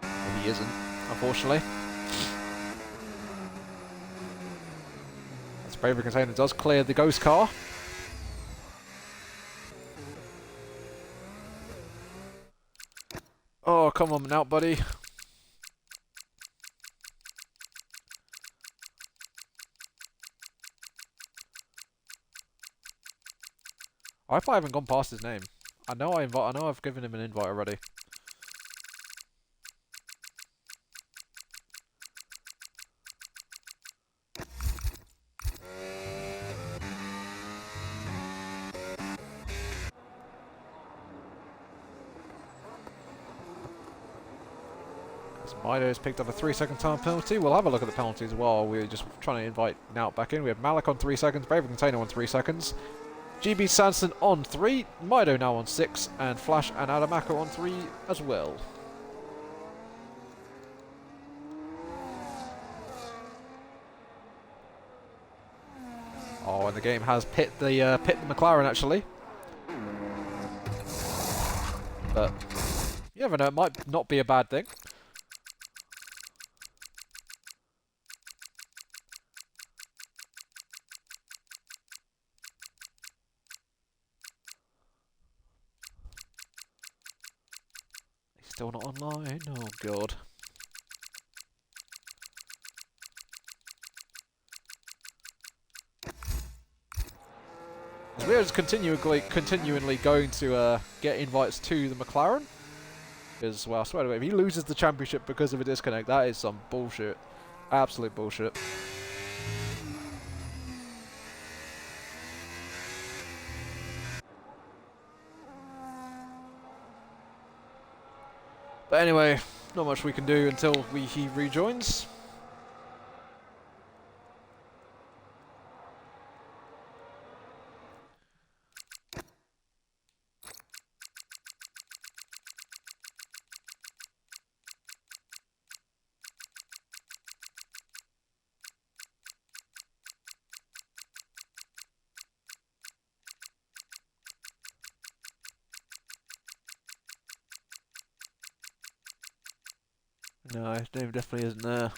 But he isn't, unfortunately. As Braver Container does clear the ghost car. Oh, come on out, buddy. I hope I haven't gone past his name. I know I've given him an invite already. Mido has picked up a 3-second time penalty. We'll have a look at the penalties while we're just trying to invite Naut back in. We have Malik on 3 seconds, Braver Container on 3 seconds, GB Sanson on 3, Mido now on 6, and Flash and Adamako on 3 as well. Oh, and the game has pit the McLaren actually. But you never know, it might not be a bad thing. Still not online. Oh god. We're just continually going to get invites to the McLaren. Because, well, I swear to God, if he loses the championship because of a disconnect, that is some bullshit. Absolute bullshit. But anyway, not much we can do until he rejoins. No, his name definitely isn't there.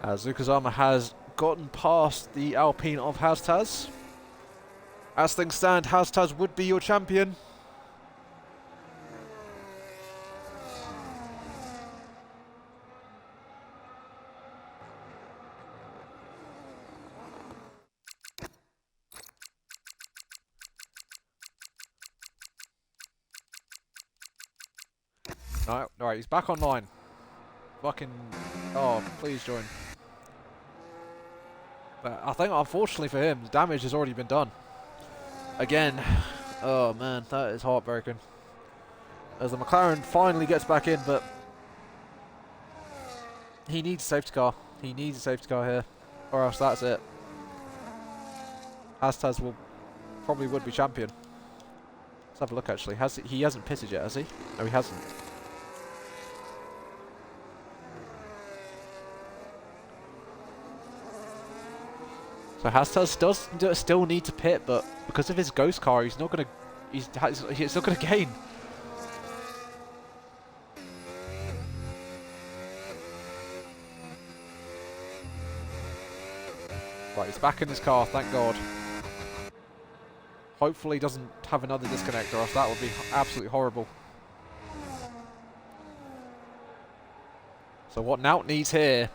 Zukazama has gotten past the Alpine of Haas-Taz. As things stand, Haas-Taz would be your champion. No, alright, he's back online. Fucking... Oh, please join. But I think, unfortunately for him, the damage has already been done. Again. Oh man, that is heartbreaking. As the McLaren finally gets back in, but... he needs a safety car. He needs a safety car here. Or else that's it. Haas-Taz probably would be champion. Let's have a look actually. He hasn't pitted yet, has he? No, he hasn't. So Haas-Taz does still need to pit, but because of his ghost car, he's not gonna he's not gonna gain. Right, he's back in his car, thank God. Hopefully he doesn't have another disconnect, or else that would be absolutely horrible. So what Nout needs here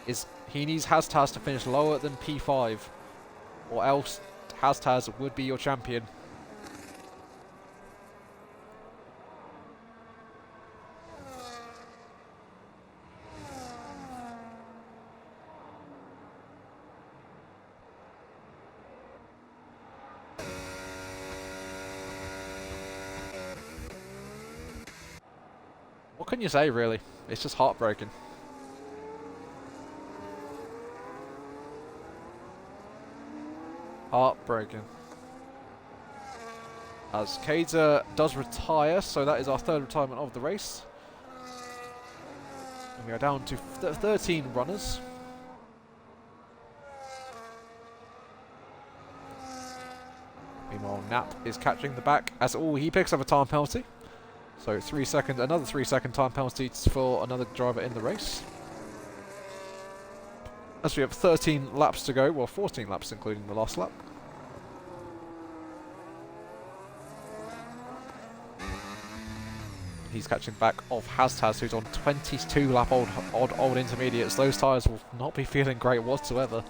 is he needs Haas-Taz to finish lower than P5, or else Haas-Taz would be your champion. What can you say, really? It's just heartbreaking. Heartbreaking. As Kaiser does retire, so that is our third retirement of the race. And we are down to 13 runners. Meanwhile, Nap is catching the back as he picks up a time penalty. So 3 seconds, another 3 second time penalty for another driver in the race. As we have 13 laps to go, well 14 laps including the last lap. He's catching back of Haas-Taz, who's on 22 lap old intermediates. Those tyres will not be feeling great whatsoever.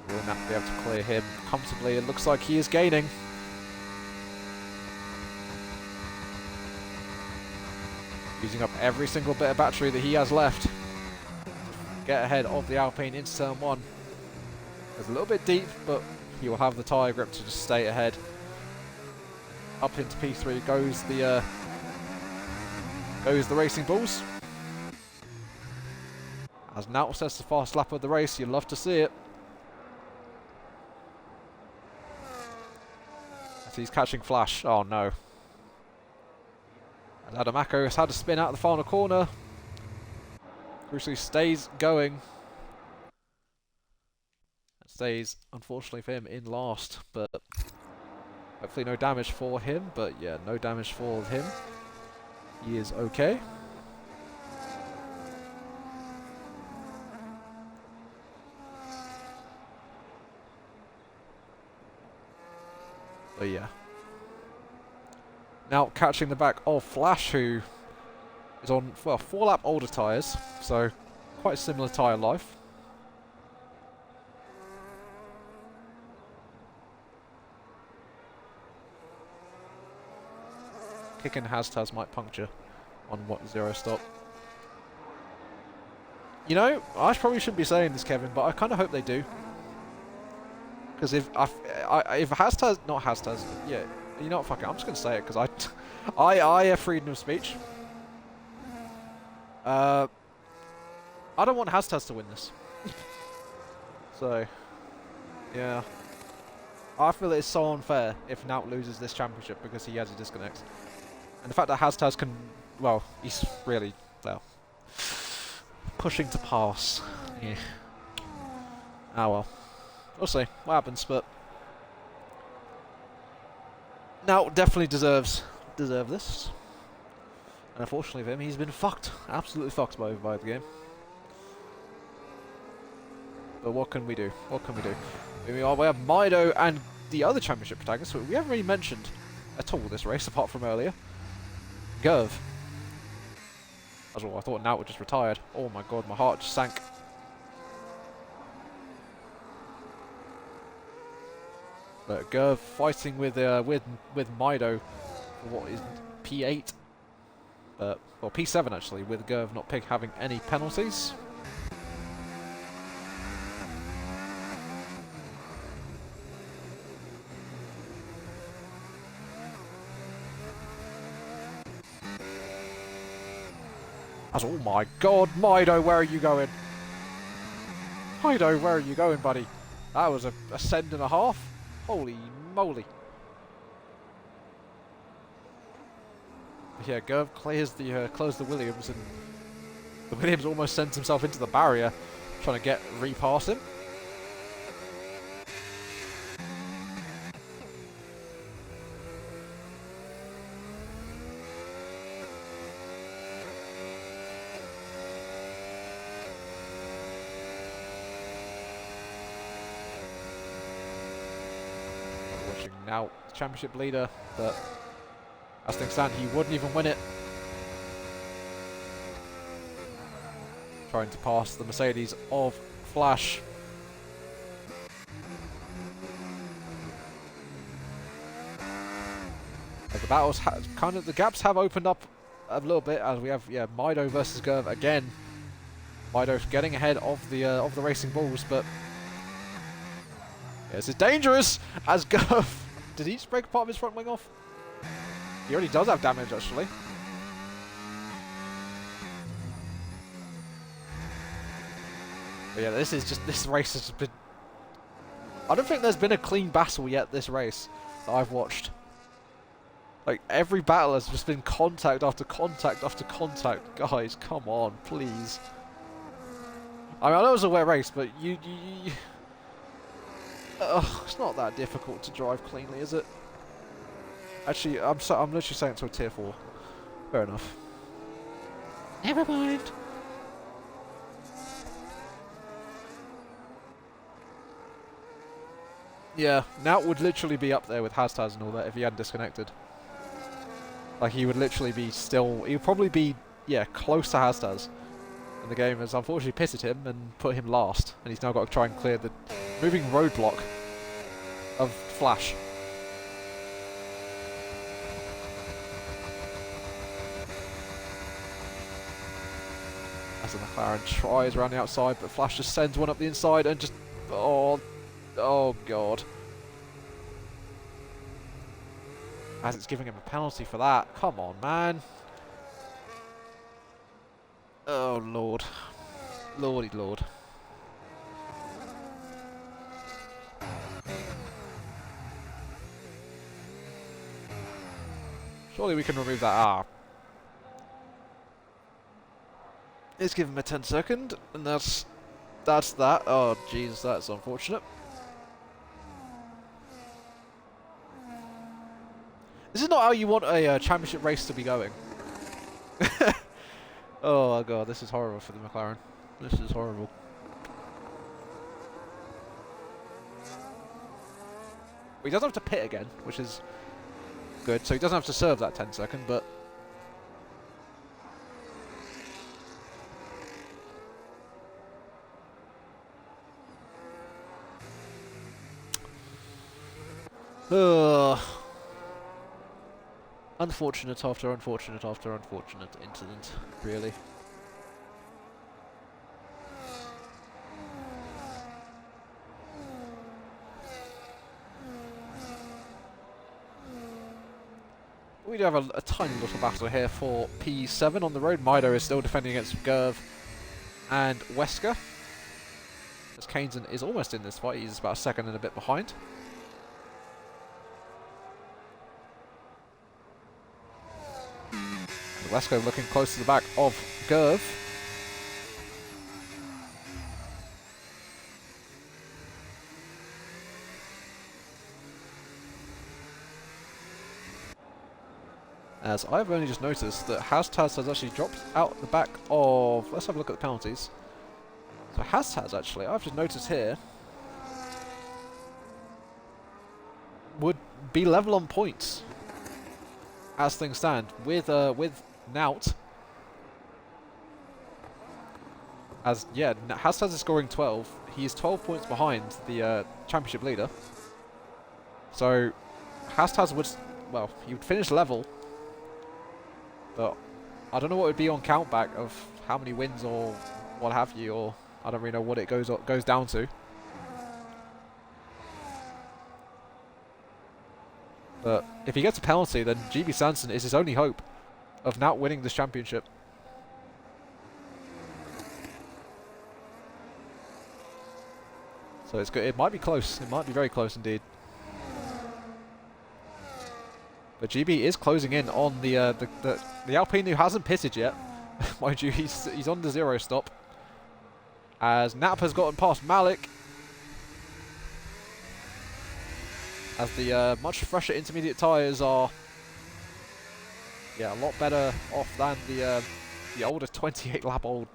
Will Nap be able to clear him comfortably? It looks like he is gaining. Using up every single bit of battery that he has left. Get ahead of the Alpine into turn 1. It's a little bit deep, but he will have the tyre grip to just stay ahead. Up into P3 goes the Racing Bulls. As Nout says, the fast lap of the race, you'd love to see it. As he's catching Flash. Oh no. And Adamako has had to spin out the final corner. Crucially stays going. And stays, unfortunately for him, in last. But Hopefully no damage for him, but yeah, no damage for him. He is okay. But yeah. Now catching the back of Flash, who is on, well, 4-lap older tyres, so quite similar tyre life. Kicking Hastaz might puncture on what 0 stop. You know, I probably shouldn't be saying this, Kevin, but I kind of hope they do. Because if Hastaz, not Hastaz, yeah, you know what, fuck it, I'm just going to say it, because I have freedom of speech. I don't want Hastaz to win this. So, yeah. I feel it's so unfair if Naut loses this championship because he has a disconnect. And the fact that Hastaz can, well, he's really, well, pushing to pass. Yeah. Ah well. We'll see what happens, but Naut definitely deserve this. And unfortunately for him, he's been fucked. Absolutely fucked by the game. But what can we do? What can we do? We have Mido and the other championship protagonist, we haven't really mentioned at all this race, apart from earlier. Gerv. That's all. I thought Naut had just retired. Oh my god, my heart just sank. But Gerv fighting with Mido for what is P8. Well, P7 actually, with Gerv not having any penalties. As, oh my god, Mido, where are you going? Mido, where are you going, buddy? That was a send and a half. Holy moly. But yeah, Gerv closed the Williams, and the Williams almost sends himself into the barrier, trying to repass him. Now, championship leader, but as things stand, he wouldn't even win it. Trying to pass the Mercedes of Flash. Like the battles, the gaps have opened up a little bit as we have, yeah, Mido versus Gerv again. Mido getting ahead of the Racing Bulls, but yeah, this is dangerous as Gerv. Did he just break part of his front wing off? He already does have damage, actually. But yeah, this race has been... I don't think there's been a clean battle yet this race that I've watched. Like, every battle has just been contact after contact after contact. Guys, come on, please. I mean, I know it was a wet race, but it's not that difficult to drive cleanly, is it? Actually, I'm literally saying it to a tier 4. Fair enough. Never mind. Yeah, Naut would literally be up there with Hastaz and all that if he hadn't disconnected. Like, he would literally be still... He would probably be, yeah, close to Hastaz. And the game has unfortunately pitted him and put him last. And he's now got to try and clear the moving roadblock of Flash. As the McLaren tries around the outside, but Flash just sends one up the inside and just... Oh god. As it's giving him a penalty for that. Come on, man. Oh lord. Lordy lord. Surely we can remove that R. Let's give him a 10-second, and that's that. Oh jeez, that's unfortunate. This is not how you want a championship race to be going. Oh god, this is horrible for the McLaren. This is horrible. Well, he doesn't have to pit again, which is good. So he doesn't have to serve that 10-second, but... Unfortunate after unfortunate after unfortunate incident, really. We do have a tiny little battle here for P7 on the road. Mido is still defending against Gerv and Wesker. As Kainsen is almost in this fight, he's about a second and a bit behind. Wesker looking close to the back of Gerv. As I've only just noticed that Hastaz has actually dropped out the back of... Let's have a look at the penalties. So Hastaz actually, I've just noticed here, would be level on points as things stand with Nout. As yeah, Hastaz is scoring 12. He's 12 points behind the championship leader. So Hastaz would, well, he would finish level. But I don't know what it would be on countback of how many wins or what have you, or I don't really know what it goes down to. But if he gets a penalty, then GB Sanson is his only hope of now winning this championship. So it's good. It might be close. It might be very close indeed. But GB is closing in on the Alpine who hasn't pitted yet. Mind you, he's on the 0 stop. As Nap has gotten past Malik. As the much fresher intermediate tyres are, yeah, a lot better off than the older 28 lap old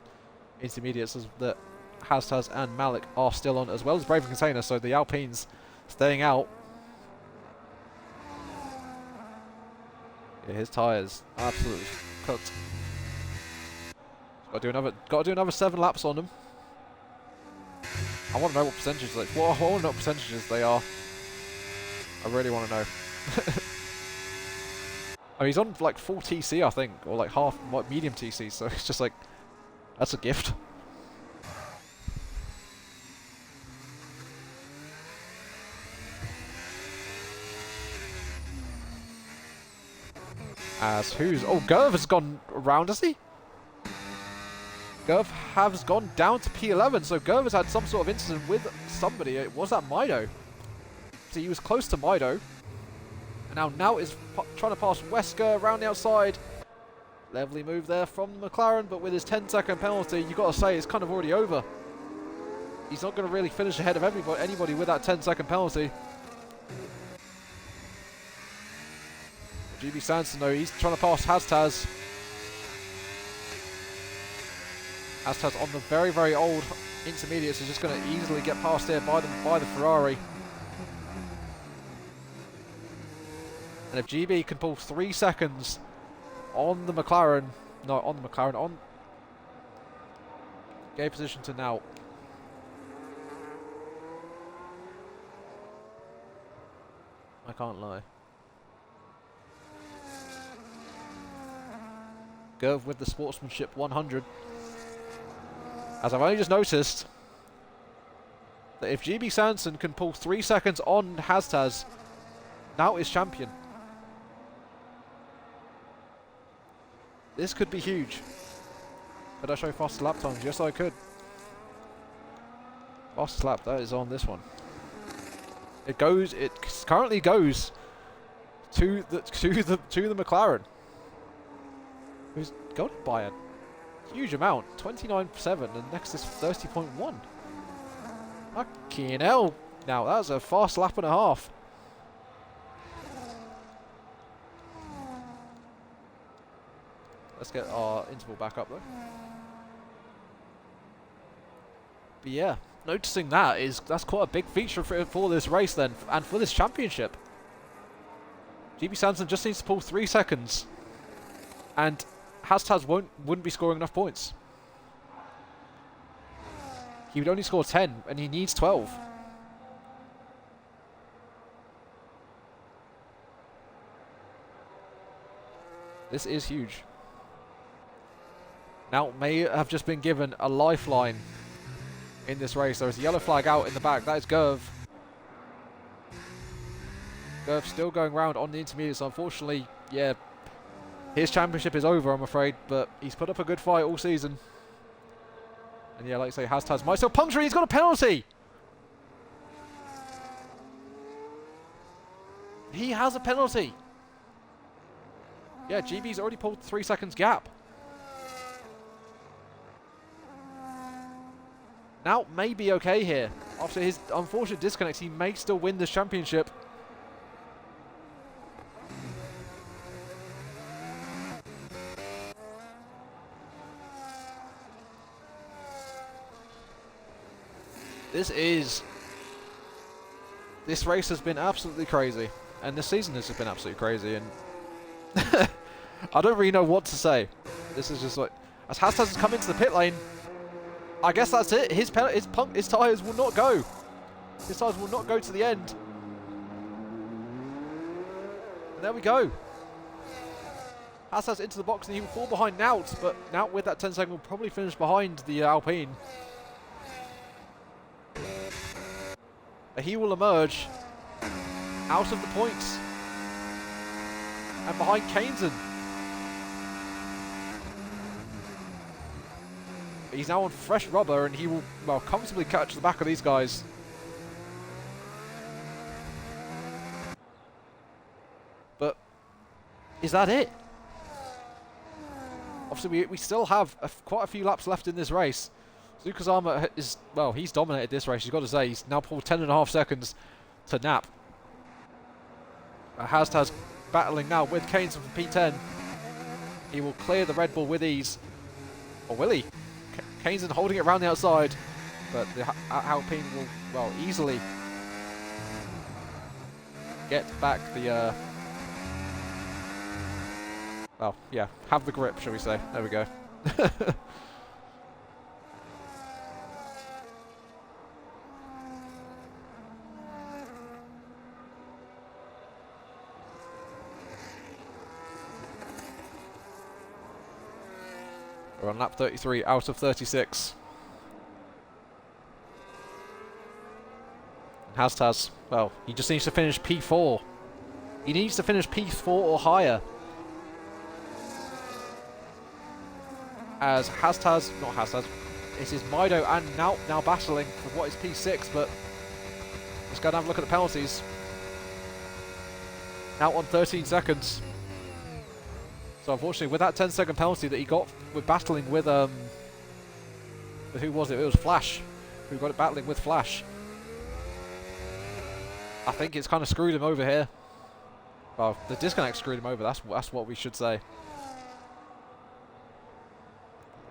intermediates that Hastaz and Malik are still on, as well as Brave and Container. So the Alpines staying out. Yeah, his tyres absolutely cooked. Got to do another 7 laps on them. I want to know what percentages. I want to know what percentages they are. I really want to know. I mean, he's on like full TC, I think, or like half, like medium TC. So it's just like, that's a gift. As who's... Oh, Gerv has gone around, has he? Gerv has gone down to P11, so Gerv has had some sort of incident with somebody. Was that Mido? So he was close to Mido. And now Nout is trying to pass Wesker around the outside. Lovely move there from McLaren, but with his 10-second penalty, you've got to say it's kind of already over. He's not going to really finish ahead of anybody with that 10-second penalty. GB Sanson, though, he's trying to pass Hastaz. Hastaz on the very, very old intermediates is just going to easily get past here by the Ferrari. And if GB can pull 3 seconds on the McLaren, on gave position to Nout. I can't lie. Gerv with the sportsmanship 100. As I've only just noticed that if GB Sanson can pull 3 seconds on Hastaz, Nout is champion. This could be huge. Could I show faster lap times? Yes, I could. Fastest lap, that is on this one. It currently goes to the McLaren, who's got it by a huge amount, 29.7, and next is 30.1. Fucking hell! Now that was a fast lap and a half. Let's get our interval back up though. But yeah, noticing that's quite a big feature for this race then, and for this championship. GB Sanson just needs to pull 3 seconds, and Hastaz wouldn't be scoring enough points. He would only score 10, and he needs 12. This is huge. Now, may have just been given a lifeline in this race. There is a yellow flag out in the back. That is Gerv. Gerv still going round on the intermediates. Unfortunately, yeah, his championship is over, I'm afraid, but he's put up a good fight all season. And yeah, like I say, Hastaz might still puncture. He's got a penalty. He has a penalty. Yeah, GB's already pulled 3 seconds gap. Now may be okay here. After his unfortunate disconnect, he may still win this championship. This race has been absolutely crazy, and this season has been absolutely crazy, and I don't really know what to say. This is just like, as Hastaz has come into the pit lane, I guess that's it. His tyres will not go. His tyres will not go to the end. And there we go. Hastaz into the box, and he will fall behind Nout, but Nout with that 10 second will probably finish behind the Alpine. He will emerge out of the points and behind Kainsen. He's now on fresh rubber, and he will, well, comfortably catch the back of these guys. But is that it? Obviously, we still have quite a few laps left in this race. Tsukazama is, well, he's dominated this race, you've got to say. He's now pulled 10.5 seconds to nap. Hastaz battling now with Kainsen from P10. He will clear the Red Bull with ease. Or will he? Kainsen holding it around the outside, but the Alpine will, well, easily get back the, well, yeah, have the grip, shall we say. There we go. We're on lap 33 out of 36. Hastaz, well, he just needs to finish P4. He needs to finish P4 or higher. As Hastaz, not Hastaz, it is Mido and Nout now battling for what is P6, but let's go and have a look at the penalties. Nout on 13 seconds. So unfortunately, with that 10-second penalty that he got with battling with who was it? It was Flash, who got it battling with Flash. I think it's kind of screwed him over here. Well, the disconnect screwed him over. That's what we should say.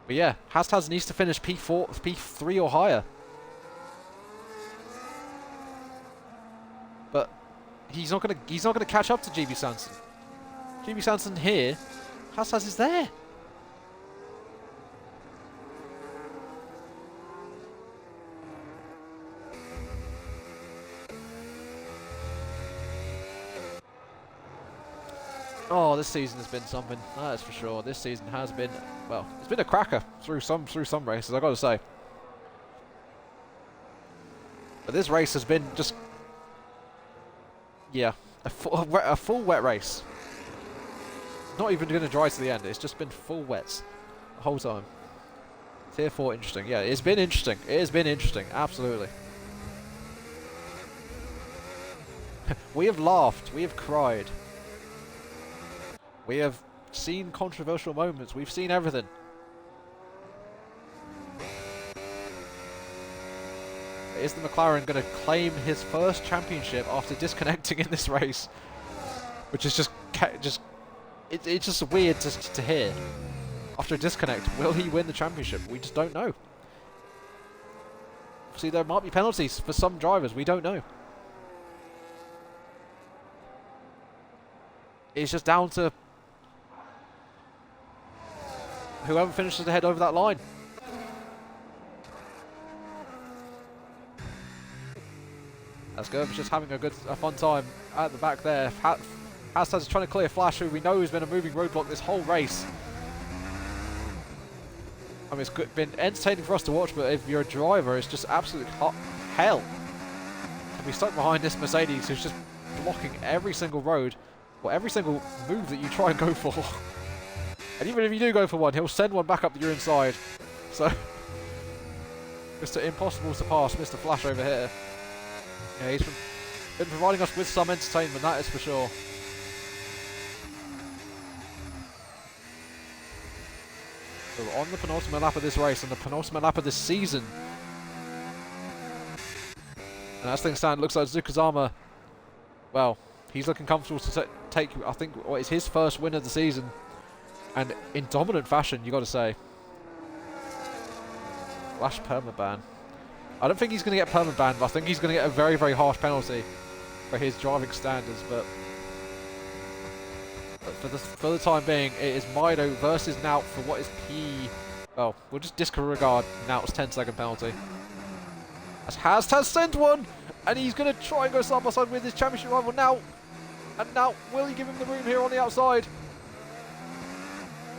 But yeah, Hastaz needs to finish P4, P3 or higher. But he's not gonna catch up to GB Sanson. GB Sanson here. Hastaz is there. Oh, this season has been something. That is for sure. This season has been, well, it's been a cracker through some races, I got to say. But this race has been just, yeah, a full wet race. Not even going to dry to the end. It's just been full wets the whole time. Tier 4 interesting. Yeah, it's been interesting. It has been interesting. Absolutely. We have laughed. We have cried. We have seen controversial moments. We've seen everything. Is the McLaren going to claim his first championship after disconnecting in this race? Which is just it's just weird to hear. After a disconnect, will he win the championship? We just don't know. See, there might be penalties for some drivers. We don't know. It's just down to whoever finishes ahead over that line. As Gerber's just having a fun time at the back there. Hashtag is trying to clear Flash, who we know has been a moving roadblock this whole race. I mean, it's been entertaining for us to watch, but if you're a driver, it's just absolute hell to be stuck behind this Mercedes, who's just blocking every single road, or every single move that you try and go for. And even if you do go for one, he'll send one back up your inside. So, Mr. Impossible to pass, Mr. Flash over here. Yeah, he's been providing us with some entertainment, that is for sure. So we're on the penultimate lap of this race and the penultimate lap of this season. And as things stand, it looks like Zukazama, well, he's looking comfortable to take, I think, what is his first win of the season. And in dominant fashion, you got to say. Flash permaban. I don't think he's going to get permaban, but I think he's going to get a very, very harsh penalty for his driving standards. But for the time being, it is Mido versus Naut for what is well, we'll just disregard Naut's 10-second penalty. As Has sent one, and he's going to try and go side by side with his championship rival Naut. And Naut, will he give him the room here on the outside?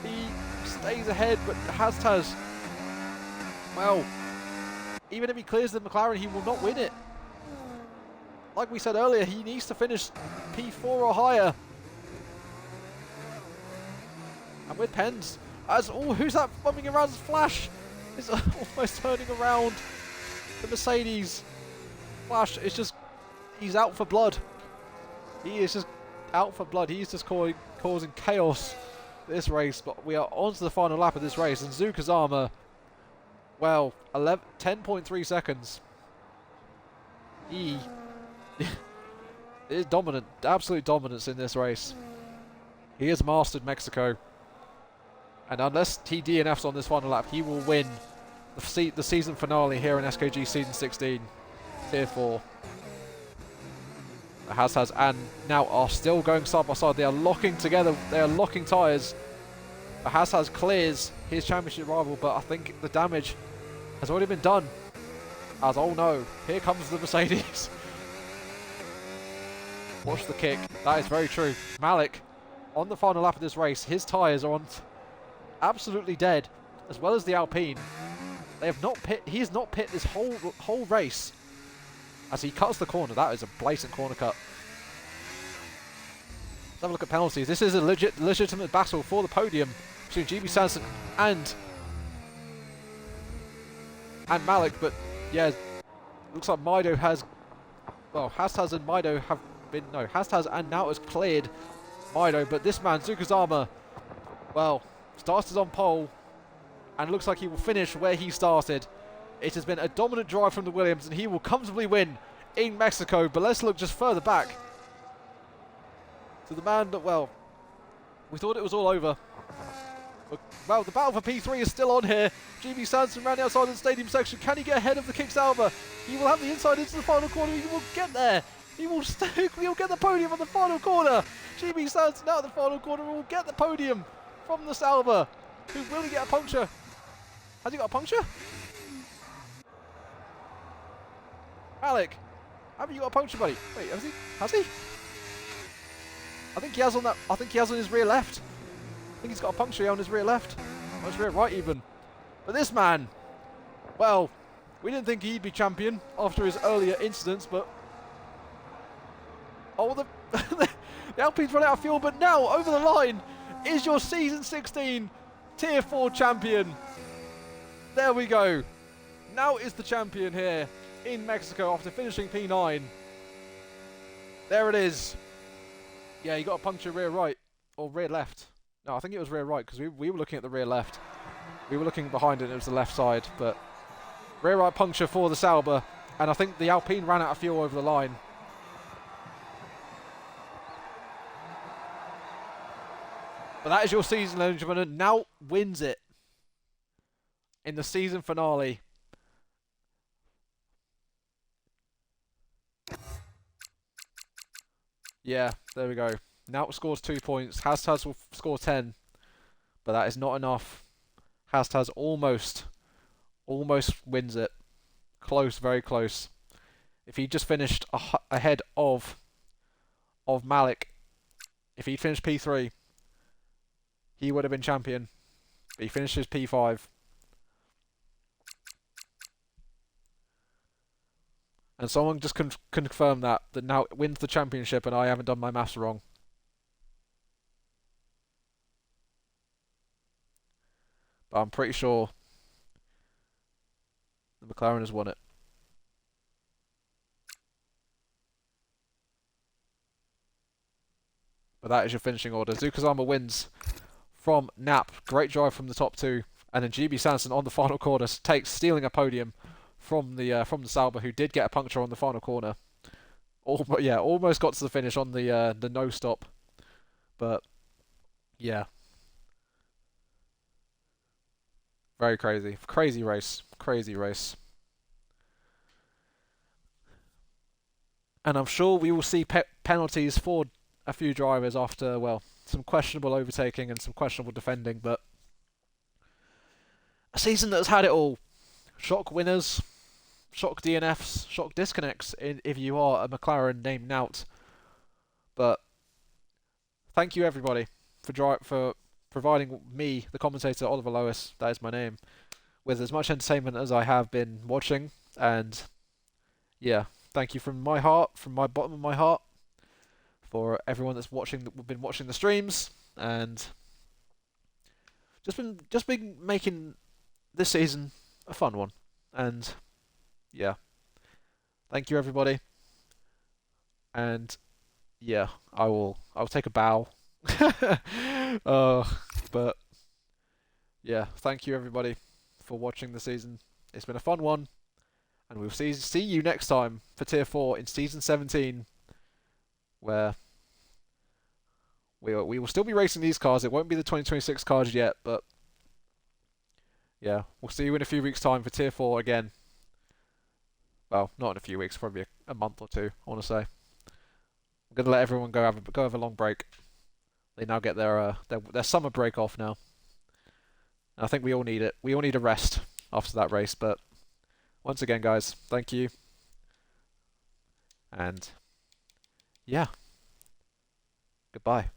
He stays ahead, but Has, well, even if he clears the McLaren, he will not win it. Like we said earlier, he needs to finish P4 or higher. And with Pens, who's that bumping around? Flash is almost turning around. The Mercedes. Flash is just, he's out for blood. He is just out for blood. He's just causing chaos this race. But we are on to the final lap of this race. And Zukazama, well, 10.3 seconds. He is dominant, absolute dominance in this race. He has mastered Mexico. And unless he DNFs on this final lap, he will win the season finale here in SKG Season 16, Tier 4. Has and Naut are still going side by side. They are locking together. They are locking tyres. Has clears his championship rival, but I think the damage has already been done. As, oh no, here comes the Mercedes. Watch the kick. That is very true. Malik, on the final lap of this race, his tyres are on absolutely dead, as well as the Alpine. They have not pit. He has not pit this whole race. As he cuts the corner, that is a blatant corner cut. Let's have a look at penalties. This is a legitimate battle for the podium between GB Sanson and Malik, but yeah, looks like Mido has, well, Hastaz and Mido have been, no, Hastaz and Naut has cleared Mido, but this man, Zukazama, well, started on pole and looks like he will finish where he started. It has been a dominant drive from the Williams and he will comfortably win in Mexico, but let's look just further back to the man that, well, we thought it was all over. But, well, the battle for P3 is still on here. GB Sanson ran outside of the stadium section. Can he get ahead of the Kick Sauber? He will have the inside into the final corner. He will get there. He will he'll get the podium on the final corner. GB Sanson out of the final corner will get the podium from the Sauber. Who will he get a puncture? Has he got a puncture? Malik, have you got a puncture, buddy? Wait, has he? Has he? I think he has on that. I think he has on his rear left. I think he's got a puncture here on his rear left. Or his rear right even. But this man, well, we didn't think he'd be champion after his earlier incidents, but oh, the Alpine's run out of fuel, but now over the line is your Season 16 Tier 4 champion. There we go. Now is the champion here in Mexico after finishing P9. There it is. Yeah, he got a puncture rear right or rear left. No, I think it was rear right because we were looking at the rear left. We were looking behind it and it was the left side, but rear right puncture for the Sauber, and I think the Alpine ran out of fuel over the line. But that is your season, ladies and gentlemen. Now wins it in the season finale. Yeah, there we go. Now scores 2 points. Hastaz will score 10, but that is not enough. Hastaz almost wins it. Close, very close. If he just finished ahead of Malik, if he finished P3, he would have been champion. But he finishes P5. And someone just confirmed that now wins the championship, and I haven't done my maths wrong. But I'm pretty sure the McLaren has won it. But that is your finishing order. Zukazama wins from Nap. Great drive from the top two. And then GB Sanson on the final corner stealing a podium from the Sauber, who did get a puncture on the final corner. Almost got to the finish on the no stop. But yeah. Very crazy. Crazy race. Crazy race. And I'm sure we will see penalties for a few drivers after, well, some questionable overtaking and some questionable defending, but a season that has had it all. Shock winners, shock DNFs, shock disconnects if you are a McLaren named Nout. But thank you everybody for providing me, the commentator Oliver Lois, that is my name, with as much entertainment as I have been watching. And yeah, thank you from my heart, from my bottom of my heart, for everyone that's been watching the streams, and just been making this season a fun one. And yeah, thank you everybody. And yeah, I'll take a bow. But yeah, thank you everybody for watching the season. It's been a fun one, and we'll see you next time for Tier 4 in Season 17, where we will still be racing these cars. It won't be the 2026 cars yet, but yeah, we'll see you in a few weeks' time for Tier 4 again. Well, not in a few weeks, probably a month or two, I want to say. I'm going to let everyone go have a long break. They now get their summer break off now. And I think we all need it. We all need a rest after that race, but once again, guys, thank you. And yeah, goodbye.